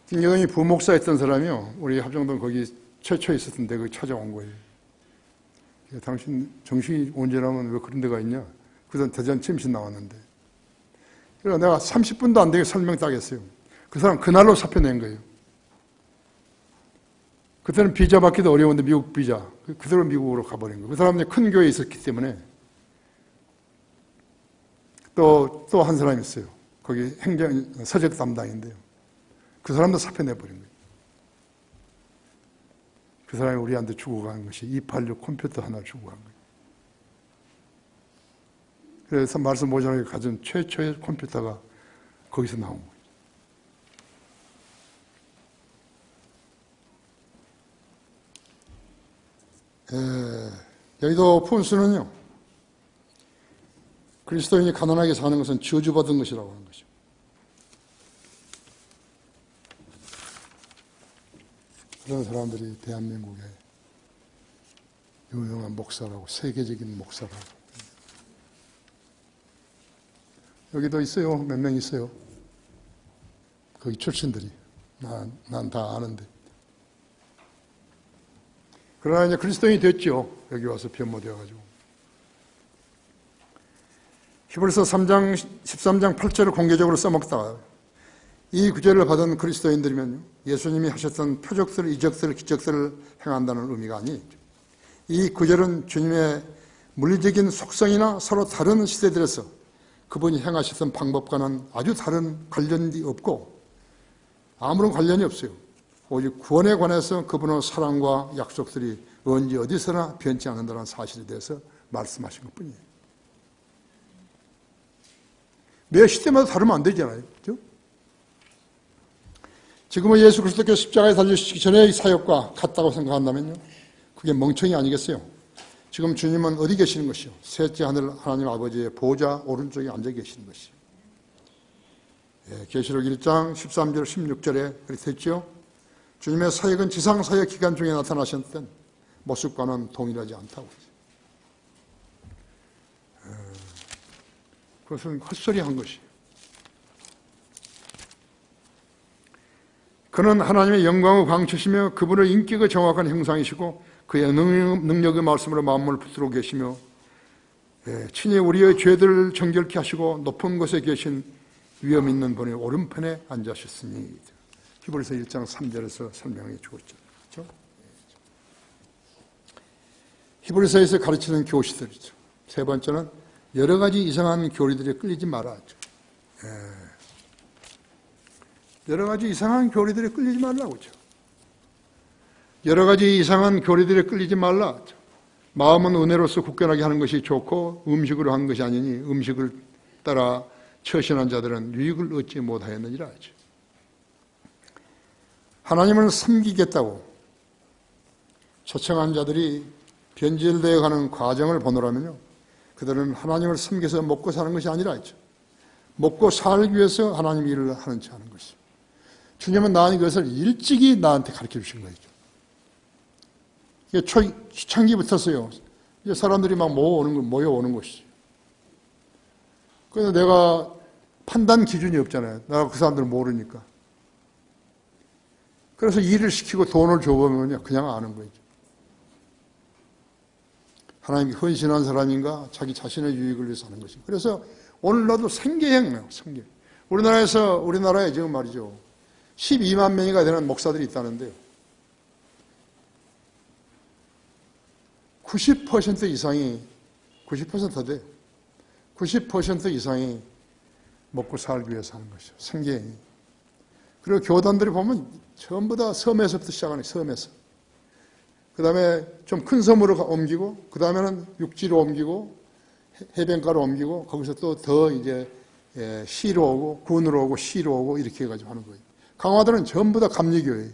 김기동이 부목사였던 사람이요, 우리 합정동 거기 최초에 있었던데 거기 찾아온 거예요. 당신 정신이 온전하면 왜 그런 데가 있냐? 그전 대전 침신 나왔는데. 그래서 내가 30분도 안 되게 설명 딱 했어요. 그 사람 그날로 사표 낸 거예요. 그때는 비자 받기도 어려운데 미국 비자. 그대로 미국으로 가버린 거예요. 그 사람은 큰 교회에 있었기 때문에. 또 한 사람이 있어요. 거기 서적 담당인데요. 그 사람도 사표 내버린 거예요. 그 사람이 우리한테 주고 간 것이 286 컴퓨터 하나 주고 간 거예요. 그래서 말씀 모자라게 가진 최초의 컴퓨터가 거기서 나온 거예요. 여기도 푼수는요, 그리스도인이 가난하게 사는 것은 저주받은 것이라고 하는 것이죠. 그런 사람들이 대한민국의 유명한 목사라고, 세계적인 목사라고. 여기도 있어요. 몇 명 있어요. 거기 출신들이. 난 다 아는데. 그러나 이제 그리스도인이 됐죠. 여기 와서 변모되어가지고. 히브리서 3장, 13장 8절을 공개적으로 써먹다가 이 구절을 받은 그리스도인들이면요, 예수님이 하셨던 표적들, 이적들, 기적들을 행한다는 의미가 아니죠. 이 구절은 주님의 물리적인 속성이나 서로 다른 시대들에서 그분이 행하셨던 방법과는 아주 다른 관련이 없고 아무런 관련이 없어요. 오직 구원에 관해서 그분의 사랑과 약속들이 언제 어디서나 변치 않는다는 사실에 대해서 말씀하신 것뿐이에요. 매 시대마다 다르면 안 되잖아요. 그렇죠? 지금은 예수 그리스도께서 십자가에 달리시기 전의 사역과 같다고 생각한다면요, 그게 멍청이 아니겠어요? 지금 주님은 어디 계시는 것이요? 셋째 하늘 하나님 아버지의 보좌 오른쪽에 앉아 계시는 것이요. 계시록 1장 13절 16절에 그렇게 됐죠? 주님의 사역은 지상 사역 기간 중에 나타나셨던 모습과는 동일하지 않다고 했어요. 그것은 헛소리한 것이에요. 그는 하나님의 영광의 광채시며 그분의 인격의 정확한 형상이시고 그의 능력의 말씀으로 만물을 붙들고 계시며 친히 우리의 죄들을 정결케 하시고 높은 곳에 계신 위엄 있는 분의 오른편에 앉으셨으니, 히브리서 1장 3절에서 설명해 주고 있죠. 그렇죠? 히브리서에서 가르치는 교시들이죠. 세 번째는 여러 가지 이상한 교리들에 끌리지 말아야죠. 여러 가지 이상한 교리들에 끌리지 말라고죠. 여러 가지 이상한 교리들에 끌리지 말라. 마음은 은혜로서 굳건하게 하는 것이 좋고 음식으로 한 것이 아니니 음식을 따라 처신한 자들은 유익을 얻지 못하였느니라 하죠. 하나님을 섬기겠다고 초청한 자들이 변질되어 가는 과정을 보노라면요, 그들은 하나님을 섬겨서 먹고 사는 것이 아니라 했죠. 먹고 살기 위해서 하나님 일을 하는 체 하는 것이죠. 주님은 나는 그것을 일찍이 나한테 가르쳐 주신 거죠. 이게 초창기부터서요, 이제 사람들이 막 모여오는 것이죠. 그래서 내가 판단 기준이 없잖아요. 내가 그 사람들을 모르니까. 그래서 일을 시키고 돈을 줘보면요, 그냥 아는 거죠. 하나님이 헌신한 사람인가, 자기 자신의 유익을 위해서 하는 것이죠. 그래서 오늘 나도 생계형, 생계. 우리나라에 지금 말이죠, 12만 명이가 되는 목사들이 있다는데요, 90% 이상이, 90% 더 돼요. 90% 이상이 먹고 살기 위해서 하는 것이죠. 생계형이. 그리고 교단들이 보면 전부 다 섬에서부터 시작하는 거예요. 섬에서. 그 다음에 좀 큰 섬으로 옮기고, 그 다음에는 육지로 옮기고, 해변가로 옮기고, 거기서 또 더 이제 시로 오고, 군으로 오고, 시로 오고, 이렇게 해가지고 하는 거예요. 강화도는 전부 다 감리교회예요.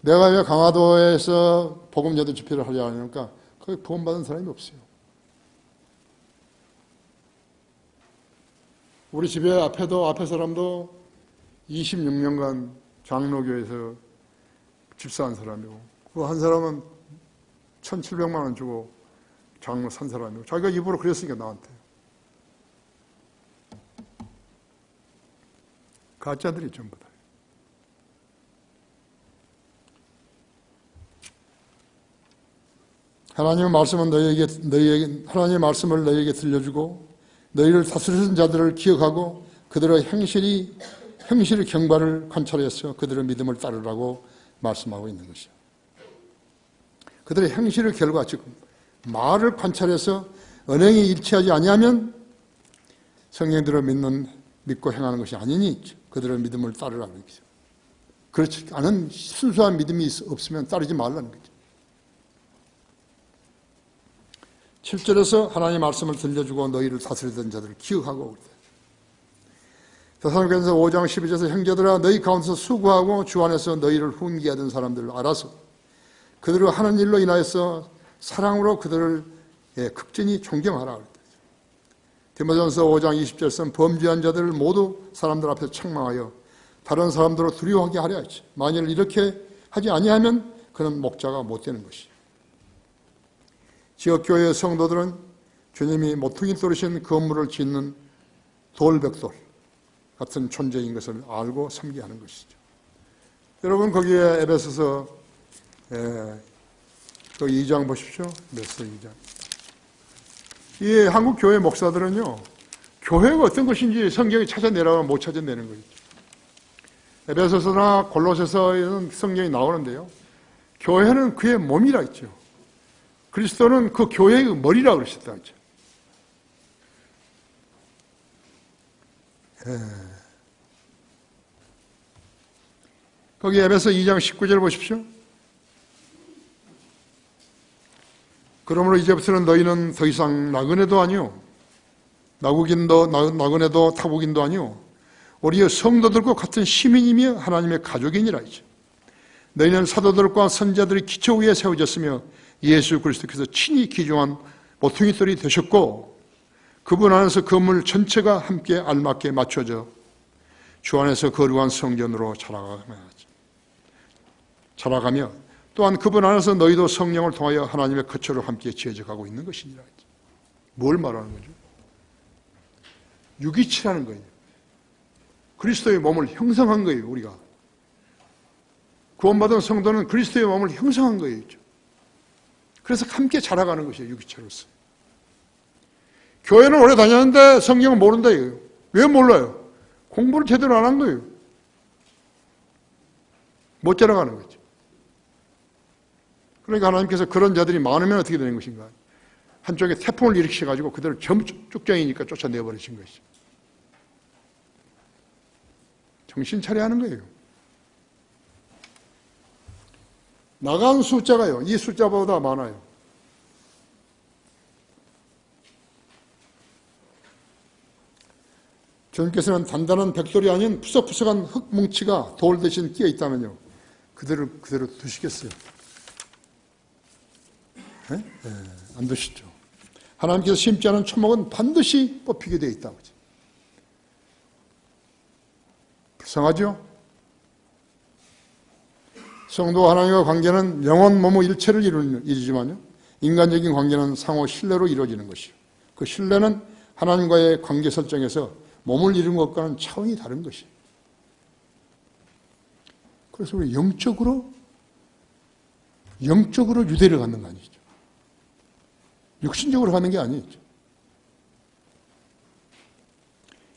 내가 왜 강화도에서 복음제도 집회를 하려 하니까 거기 구원받은 사람이 없어요. 우리 집에 앞에 사람도 26년간 장로교에서 집사한 사람이고, 그 한 사람은 1,700만 원 주고 장로 산 사람이고, 자기가 입으로 그랬으니까 나한테. 가짜들이 전부 다. 하나님의 말씀은 하나님의 말씀을 너희에게 들려주고 너희를 다스리는 자들을 기억하고 그들의 행실의 경과를 관찰해서 그들의 믿음을 따르라고 말씀하고 있는 것이죠. 그들의 행실의 결과, 즉 말을 관찰해서 언행이 일치하지 아니하면 성령들을 믿고 행하는 것이 아니니 그들의 믿음을 따르라는 거죠. 그렇지 않은 순수한 믿음이 없으면 따르지 말라는 거죠. 7절에서 하나님의 말씀을 들려주고 너희를 다스리던 자들을 기억하고, 데살로니가서 5장 12절에서 형제들아 너희 가운데서 수고하고 주 안에서 너희를 훈계하던 사람들을 알아서 그들을 하는 일로 인하여서 사랑으로 그들을 극진히 존경하라. 디모데전서 5장 20절에서는 범죄한 자들을 모두 사람들 앞에서 책망하여 다른 사람들로 두려워하게 하려 했지. 만일 이렇게 하지 아니하면 그는 목자가 못 되는 것이죠. 지역교회의 성도들은 주님이 모퉁이 돌이신 건물을 짓는 돌벽돌 같은 존재인 것을 알고 섬기하는 것이죠. 여러분 거기에 에베소서 그 2장 보십시오. 에베소서 2장. 이 한국 교회 목사들은요, 교회가 어떤 것인지 성경이 찾아내라면 못 찾아내는 거죠. 에베소서나 골로새서에는 성경이 나오는데요, 교회는 그의 몸이라 했죠. 그리스도는 그 교회의 머리라 그러셨다 했죠. 거기 에베소 2장 19절 보십시오. 그러므로 이제부터는 너희는 더 이상 나그네도 아니요 나그네도 타국인도 아니요 우리의 성도들과 같은 시민이며 하나님의 가족이니라 했죠. 너희는 사도들과 선지자들의 기초 위에 세워졌으며 예수 그리스도께서 친히 기중한 모퉁이돌이 되셨고 그분 안에서 건물 전체가 함께 알맞게 맞춰져 주 안에서 거룩한 성전으로 자라가며 또한 그분 안에서 너희도 성령을 통하여 하나님의 거처로 함께 지어져가고 있는 것이니라. 뭘 말하는 거죠? 유기치라는 거예요. 그리스도의 몸을 형성한 거예요. 우리가 구원받은 성도는 그리스도의 몸을 형성한 거예요. 그래서 함께 자라가는 것이에요. 유기체로서. 교회는 오래 다녔는데 성경을 모른다 이거예요. 왜 몰라요? 공부를 제대로 안 한 거예요. 못 자라가는 거죠. 그러니까 하나님께서 그런 자들이 많으면 어떻게 되는 것인가? 한쪽에 태풍을 일으키셔가지고 그들을 전부 쭉정이니까 쫓아내버리신 것이죠. 정신 차려야 하는 거예요. 나간 숫자가요, 이 숫자보다 많아요. 주님께서는 단단한 벽돌이 아닌 푸석푸석한 흙뭉치가 돌 대신 끼어 있다면요, 그대로 두시겠어요? 네? 네, 안 두시죠. 하나님께서 심지 않은 초목은 반드시 뽑히게 되어 있다고. 불쌍하죠? 성도와 하나님과 관계는 영혼, 몸의 일체를 이루지만요, 인간적인 관계는 상호 신뢰로 이루어지는 것이요. 그 신뢰는 하나님과의 관계 설정에서 몸을 이룬 것과는 차원이 다른 것이에요. 그래서 우리 영적으로 유대를 갖는 거 아니죠. 육신적으로 가는 게 아니죠.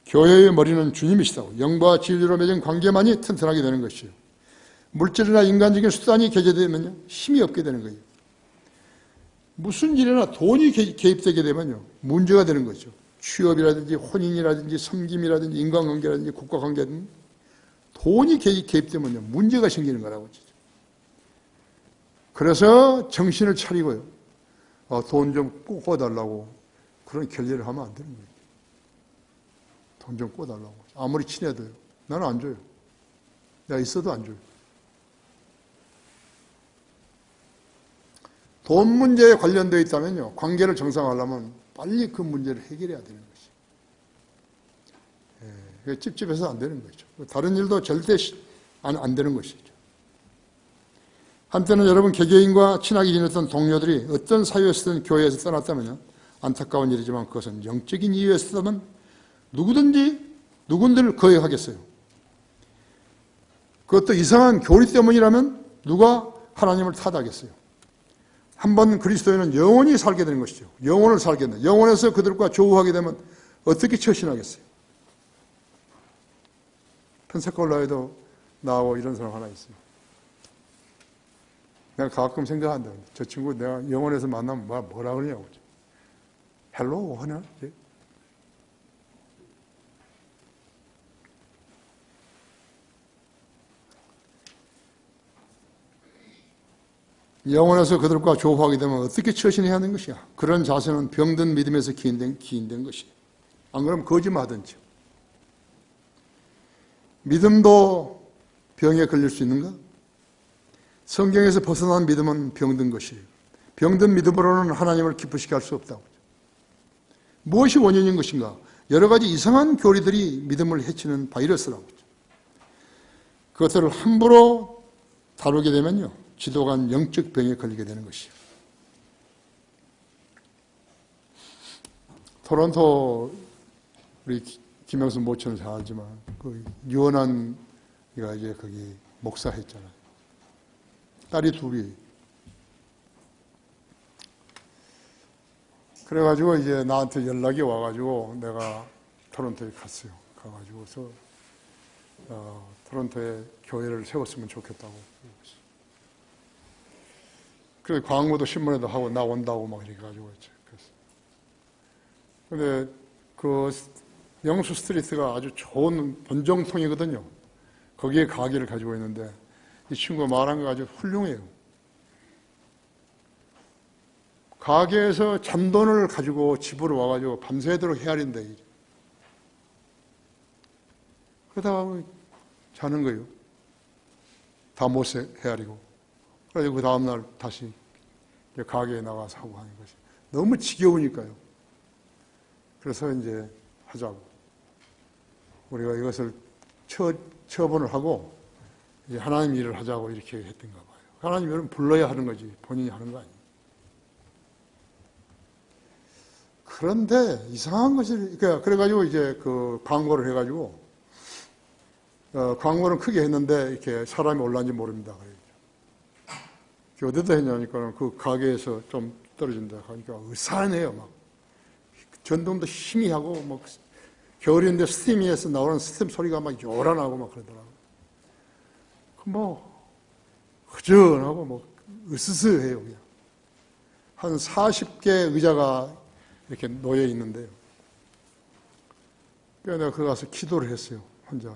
교회의 머리는 주님이시다고. 영과 진리로 맺은 관계만이 튼튼하게 되는 것이요. 물질이나 인간적인 수단이 개재되면요, 힘이 없게 되는 거예요. 무슨 일이나 돈이 개입되게 되면요, 문제가 되는 거죠. 취업이라든지 혼인이라든지 섬김이라든지 인간관계라든지 국가관계든 돈이 개입되면요, 문제가 생기는 거라고. 그래서 정신을 차리고요, 돈 좀 꿔달라고 그런 결례를 하면 안 되는 거예요. 돈 좀 꿔달라고. 아무리 친해도요. 나는 안 줘요. 내가 있어도 안 줘요. 돈 문제에 관련되어 있다면요, 관계를 정상화하려면 빨리 그 문제를 해결해야 되는 것이죠. 찝찝해서 안 되는 거죠. 다른 일도 절대 안 되는 것이죠. 한때는 여러분 개개인과 친하게 지냈던 동료들이 어떤 사유에서든 교회에서 떠났다면 안타까운 일이지만 그것은 영적인 이유에서든 누군들 거역하겠어요. 그것도 이상한 교리 때문이라면 누가 하나님을 탓하겠어요. 한번 그리스도인은 영원히 살게 되는 것이죠. 영원을 살게 된다. 영원에서 그들과 조우하게 되면 어떻게 처신하겠어요? 펜사콜라에도 나하고 이런 사람 하나 있어요. 내가 가끔 생각한다. 저 친구 내가 영원에서 만나면 뭐라 그러냐고. 헬로우 하나? 영원에서 그들과 조우하게 되면 어떻게 처신해야 하는 것이야? 그런 자세는 병든 믿음에서 기인된 것이에요. 안 그러면 거짓말하든지. 믿음도 병에 걸릴 수 있는가? 성경에서 벗어난 믿음은 병든 것이에요. 병든 믿음으로는 하나님을 기쁘시게 할 수 없다고. 무엇이 원인인 것인가? 여러 가지 이상한 교리들이 믿음을 해치는 바이러스라고. 그것들을 함부로 다루게 되면요, 지독한 영적 병에 걸리게 되는 것이에요. 토론토 우리 김영수 모처는 잘 알지만 그 유언한이가 이제 거기 목사했잖아요. 딸이 둘이. 그래가지고 이제 나한테 연락이 와가지고 내가 토론토에 갔어요. 가가지고서 토론토에 교회를 세웠으면 좋겠다고. 그래서 광고도 신문에도 하고 나 온다고 막 이렇게 가지고 있죠. 근데 그 영수 스트리트가 아주 좋은 번정통이거든요. 거기에 가게를 가지고 있는데 이 친구가 말한 거 아주 훌륭해요. 가게에서 잔돈을 가지고 집으로 와가지고 밤새도록 헤아린다. 그러다가 자는 거예요. 다 못 헤아리고. 그래서 그 다음날 다시 가게에 나가서 하고 하는 것이 너무 지겨우니까요. 그래서 이제 하자고. 우리가 이것을 처분을 하고 이제 하나님 일을 하자고 이렇게 했던가 봐요. 하나님 일은 불러야 하는 거지 본인이 하는 거 아니에요. 그런데 이상한 것이 그래가지고 이제 그 광고를 해가지고 광고는 크게 했는데 이렇게 사람이 올라왔는지 모릅니다. 어디다 했냐니까 그 가게에서 좀 떨어진다 하니까 으산해요. 막 전동도 희미하고 막 겨울인데 스팀에서 나오는 스팀 소리가 막 요란하고 막 그러더라고요. 뭐 부전하고 뭐 으스스해요. 그냥. 한 40개 의자가 이렇게 놓여 있는데요. 그래서 내가 거기 가서 기도를 했어요. 혼자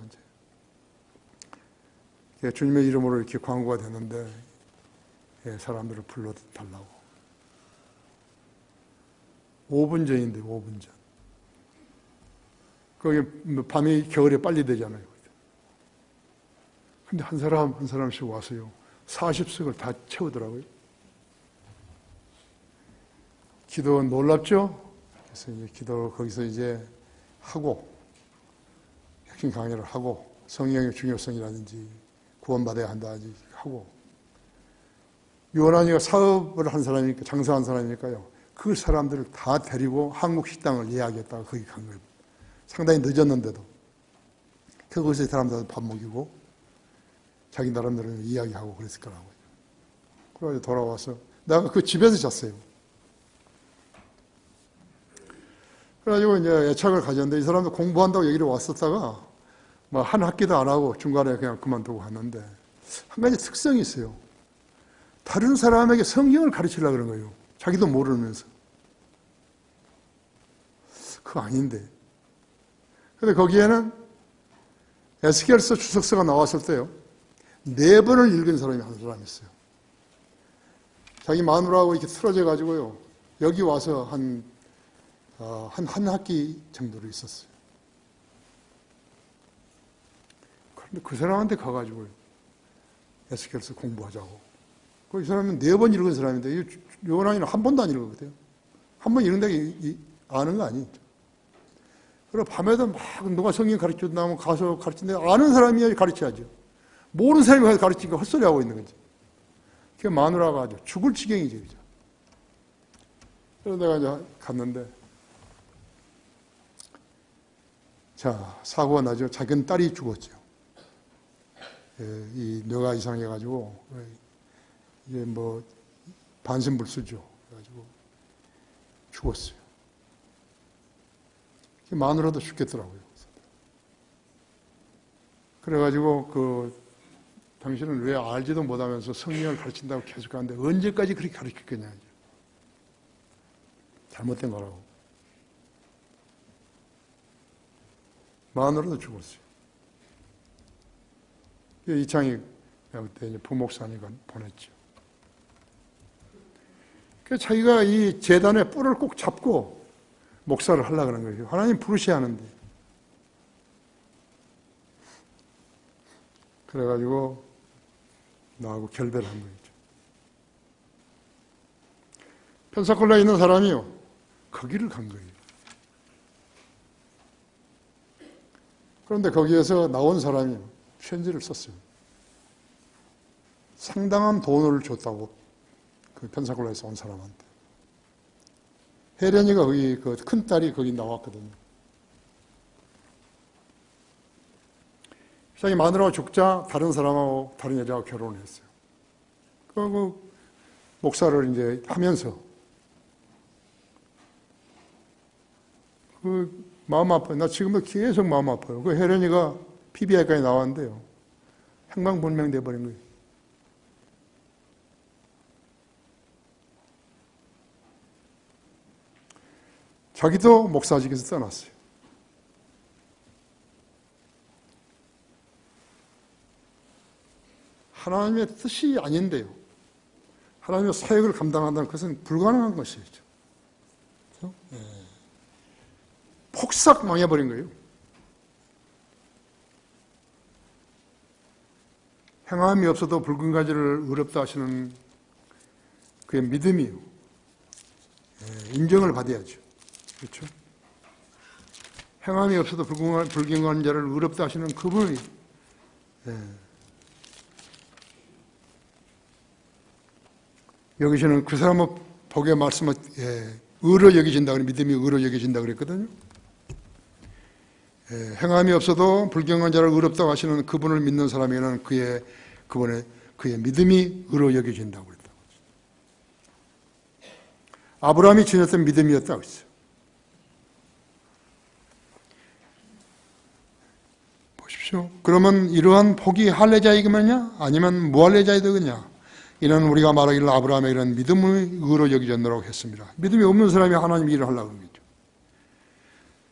이제. 주님의 이름으로 이렇게 광고가 됐는데 사람들을 불러달라고. 5분 전인데 5분 전. 거기 밤이 겨울에 빨리 되잖아요. 근데 한 사람 한 사람씩 와서요. 40석을 다 채우더라고요. 기도 놀랍죠? 그래서 이제 기도 거기서 이제 하고 핵심 강의를 하고 성령의 중요성이라든지 구원받아야 한다든지 하고 요한이가 사업을 한 사람이니까 장사한 사람이니까요. 그 사람들을 다 데리고 한국 식당을 예약했다가 거기 간 거예요. 상당히 늦었는데도. 거기서 사람들 밥 먹이고 자기 나름대로 이야기하고 그랬을 거라고요. 그래서 돌아와서 내가 그 집에서 잤어요. 그래가지고 이제 애착을 가졌는데 이 사람도 공부한다고 여기로 왔었다가 뭐 한 학기도 안 하고 중간에 그냥 그만두고 갔는데 한 가지 특성이 있어요. 다른 사람에게 성경을 가르치려고 그런 거예요. 자기도 모르면서. 그거 아닌데. 근데 거기에는 에스겔서 주석서가 나왔을 때요. 4번을 읽은 사람이 한 사람이 있어요. 자기 마누라하고 이렇게 틀어져 가지고요. 여기 와서 한 학기 정도로 있었어요. 그런데 그 사람한테 가가지고요. 에스겔서 공부하자고. 이 사람은 4번 읽은 사람인데, 요한이는 한 번도 안 읽었거든요. 한 번 읽는다고 아는 거 아니에요. 그리고 밤에도 막 누가 성경 가르쳐준다면 가서 가르치는데 아는 사람이 가르쳐야죠. 모르는 사람이 가서 가르치니까 헛소리 하고 있는 거지. 그게 마누라가 아주 죽을 지경이죠. 그죠? 그래서 내가 이제 갔는데, 자, 사고가 나죠. 자기는 딸이 죽었죠. 이 뇌가 이상해가지고, 이게 뭐, 반신불수죠. 그래가지고, 죽었어요. 마누라도 죽겠더라고요. 그래가지고, 당신은 왜 알지도 못하면서 성경을 가르친다고 계속 하는데, 언제까지 그렇게 가르칠 거냐. 잘못된 거라고. 마누라도 죽었어요. 이창희 그때 부목사님이 보냈죠. 그래서 자기가 이 재단의 뿔을 꼭 잡고 목사를 하려고 하는 거예요. 하나님 부르셔야 하는데. 그래가지고 나하고 결별을 한 거죠. 펜사콜라에 있는 사람이요. 거기를 간 거예요. 그런데 거기에서 나온 사람이 편지를 썼어요. 상당한 돈을 줬다고 그 펜사콜라에서 온 사람한테. 혜련이가 거기 그 큰 딸이 거기 나왔거든요. 자기 마누라가 죽자 다른 사람하고 다른 여자하고 결혼을 했어요. 그리고 목사를 이제 하면서 마음 아파요. 나 지금도 계속 마음 아파요. 그 혜련이가 PBI까지 나왔는데요. 행방불명돼 버린 거예요. 자기도 목사직에서 떠났어요. 하나님의 뜻이 아닌데요. 하나님의 사역을 감당한다는 것은 불가능한 것이죠. 그렇죠? 네. 폭삭 망해버린 거예요. 행함이 없어도 붉은 가지를 의롭다 하시는 그의 믿음이요. 인정을 받아야죠. 그렇죠? 행함이 없어도 붉은 자를 의롭다 하시는 그분이 여기서는 그 사람의 복의 말씀을 의로 여기진다, 믿음이 의로 여기진다 그랬거든요. 행함이 없어도 불경한 자를 의롭다고 하시는 그분을 믿는 사람에게는 그의 믿음이 의로 여겨진다고 그랬다고. 아브라함이 지녔던 믿음이었다고 했어요. 보십시오. 그러면 이러한 복이 할례자에게만이냐? 아니면 무할례자에게냐? 이는 우리가 말하기를 아브라함의 이런 믿음의 의로 여기졌노라고 했습니다. 믿음이 없는 사람이 하나님 일을 하려고 합니다.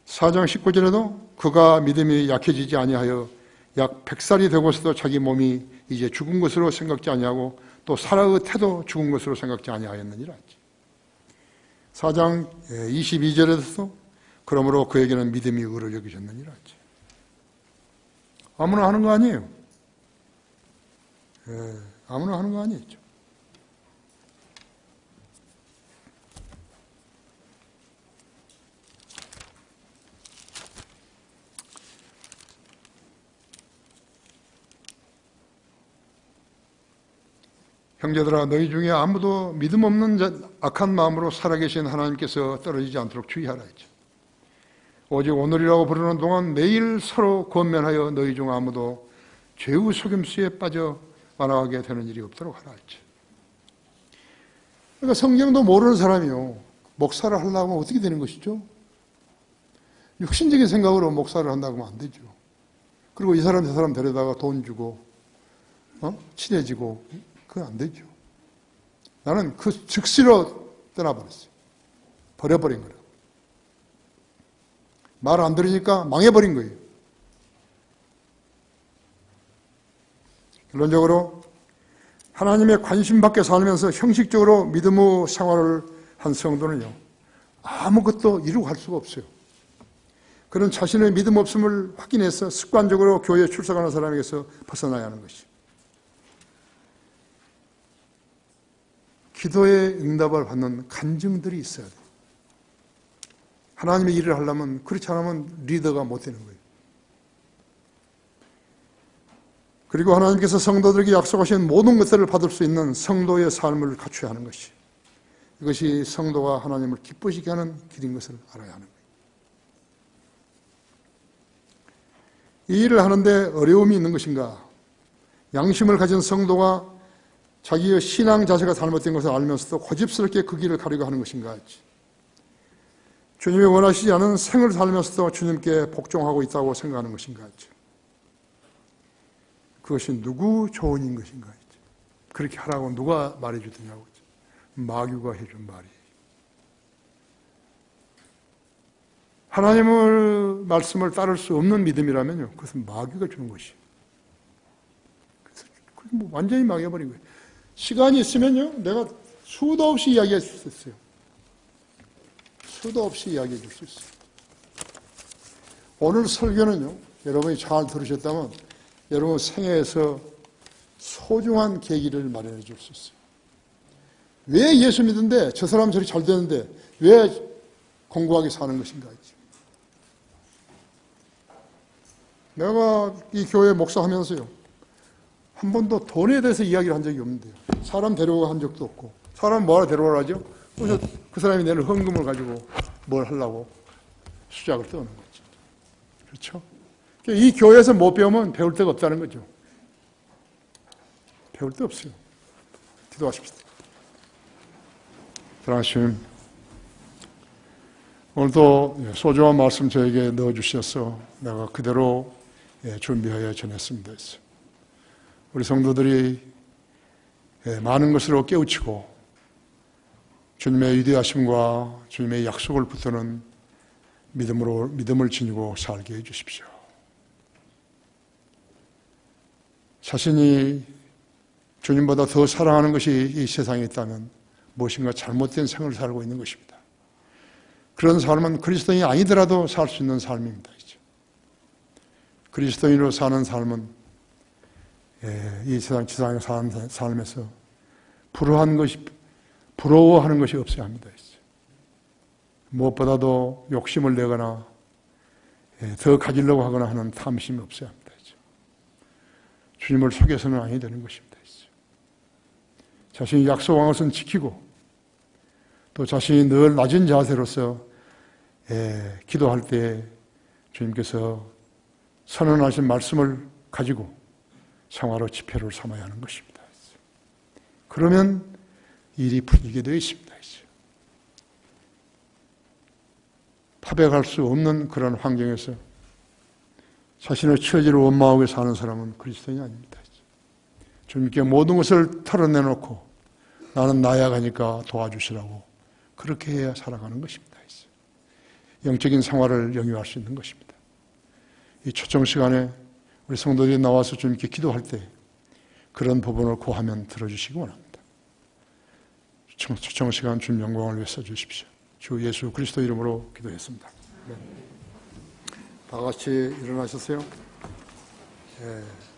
4장 19절에도 그가 믿음이 약해지지 아니하여 약 100살이 되고서도 자기 몸이 이제 죽은 것으로 생각지 아니하고 또 사라의 태도 죽은 것으로 생각지 아니하였느니라. 4장 22절에서도 그러므로 그에게는 믿음이 의로 여기졌느니라. 아무나 하는 거 아니에요. 아무나 하는 거 아니죠. 형제들아, 너희 중에 아무도 믿음 없는 악한 마음으로 살아계신 하나님께서 떨어지지 않도록 주의하라 했죠. 오직 오늘이라고 부르는 동안 매일 서로 권면하여 너희 중 아무도 죄의 속임수에 빠져 완화하게 되는 일이 없도록 하라 했죠. 그러니까 성경도 모르는 사람이요, 목사를 하려고 하면 어떻게 되는 것이죠? 육신적인 생각으로 목사를 한다고 하면 안 되죠. 그리고 이 사람 저 사람 데려다가 돈 주고 친해지고 그건 안 되죠. 나는 그 즉시로 떠나버렸어요. 버려버린 거라고. 말 안 들으니까 망해버린 거예요. 결론적으로 하나님의 관심 밖에 살면서 형식적으로 믿음의 생활을 한 성도는요, 아무것도 이루고 할 수가 없어요. 그런 자신의 믿음 없음을 확인해서 습관적으로 교회에 출석하는 사람에게서 벗어나야 하는 것이죠. 기도의 응답을 받는 간증들이 있어야 돼요. 하나님의 일을 하려면, 그렇지 않으면 리더가 못 되는 거예요. 그리고 하나님께서 성도들에게 약속하신 모든 것들을 받을 수 있는 성도의 삶을 갖춰야 하는 것이, 이것이 성도가 하나님을 기쁘시게 하는 길인 것을 알아야 하는 거예요. 이 일을 하는데 어려움이 있는 것인가? 양심을 가진 성도가 자기의 신앙 자세가 잘못된 것을 알면서도 고집스럽게 그 길을 가려고 하는 것인가? 주님이 원하시지 않은 생을 살면서도 주님께 복종하고 있다고 생각하는 것인가? 그것이 누구 조언인 것인가? 그렇게 하라고 누가 말해주더냐고. 마귀가 해준 말이에요. 하나님의 말씀을 따를 수 없는 믿음이라면요, 그것은 마귀가 주는 것이에요. 그래서 완전히 망해버린 거예요. 시간이 있으면요, 내가 수도 없이 이야기할 수 있어요. 수도 없이 이야기해 줄 수 있어요. 오늘 설교는요, 여러분이 잘 들으셨다면 여러분 생애에서 소중한 계기를 마련해 줄 수 있어요. 왜 예수 믿는데 저 사람 저리 잘 되는데 왜 공고하게 사는 것인가? 내가 이 교회 목사하면서요, 한 번도 돈에 대해서 이야기를 한 적이 없는데요. 사람 데려오고 한 적도 없고. 사람 뭐하러 데려오라죠? 그래서 그 사람이 내는 헌금을 가지고 뭘 하려고 수작을 떠는 거죠. 그렇죠? 이 교회에서 못 배우면 배울 데가 없다는 거죠. 배울 데 없어요. 기도하십시다. 사랑하시는 주님, 오늘도 소중한 말씀 저에게 넣어주셔서 내가 그대로 준비하여 전했습니다. 우리 성도들이 많은 것으로 깨우치고 주님의 위대하심과 주님의 약속을 붙드는 믿음을 지니고 살게 해주십시오. 자신이 주님보다 더 사랑하는 것이 이 세상에 있다면 무엇인가 잘못된 생을 살고 있는 것입니다. 그런 삶은 그리스도인이 아니더라도 살 수 있는 삶입니다. 그리스도인으로 사는 삶은 이 지상에 사는 삶에서 부러워하는 것이 없어야 합니다. 무엇보다도 욕심을 내거나 더 가지려고 하거나 하는 탐심이 없어야 합니다. 주님을 속여서는 아니 되는 것입니다. 자신이 약속한 것은 지키고 또 자신이 늘 낮은 자세로서 기도할 때 주님께서 선언하신 말씀을 가지고 생활의 지표를 삼아야 하는 것입니다. 그러면 일이 풀리게 되어 있습니다. 파백할 수 없는 그런 환경에서 자신의 처지를 원망하고 사는 사람은 그리스도인이 아닙니다. 주님께 모든 것을 털어내놓고 나는 나약하니까 도와주시라고 그렇게 해야 살아가는 것입니다. 영적인 생활을 영위할 수 있는 것입니다. 이 초청 시간에 우리 성도들이 나와서 주님께 기도할 때 그런 부분을 구하면 들어주시기 원합니다. 초청 시간 주님 영광을 위해 써주십시오. 주 예수 그리스도 이름으로 기도했습니다. 네. 다 같이 일어나셨어요? 네.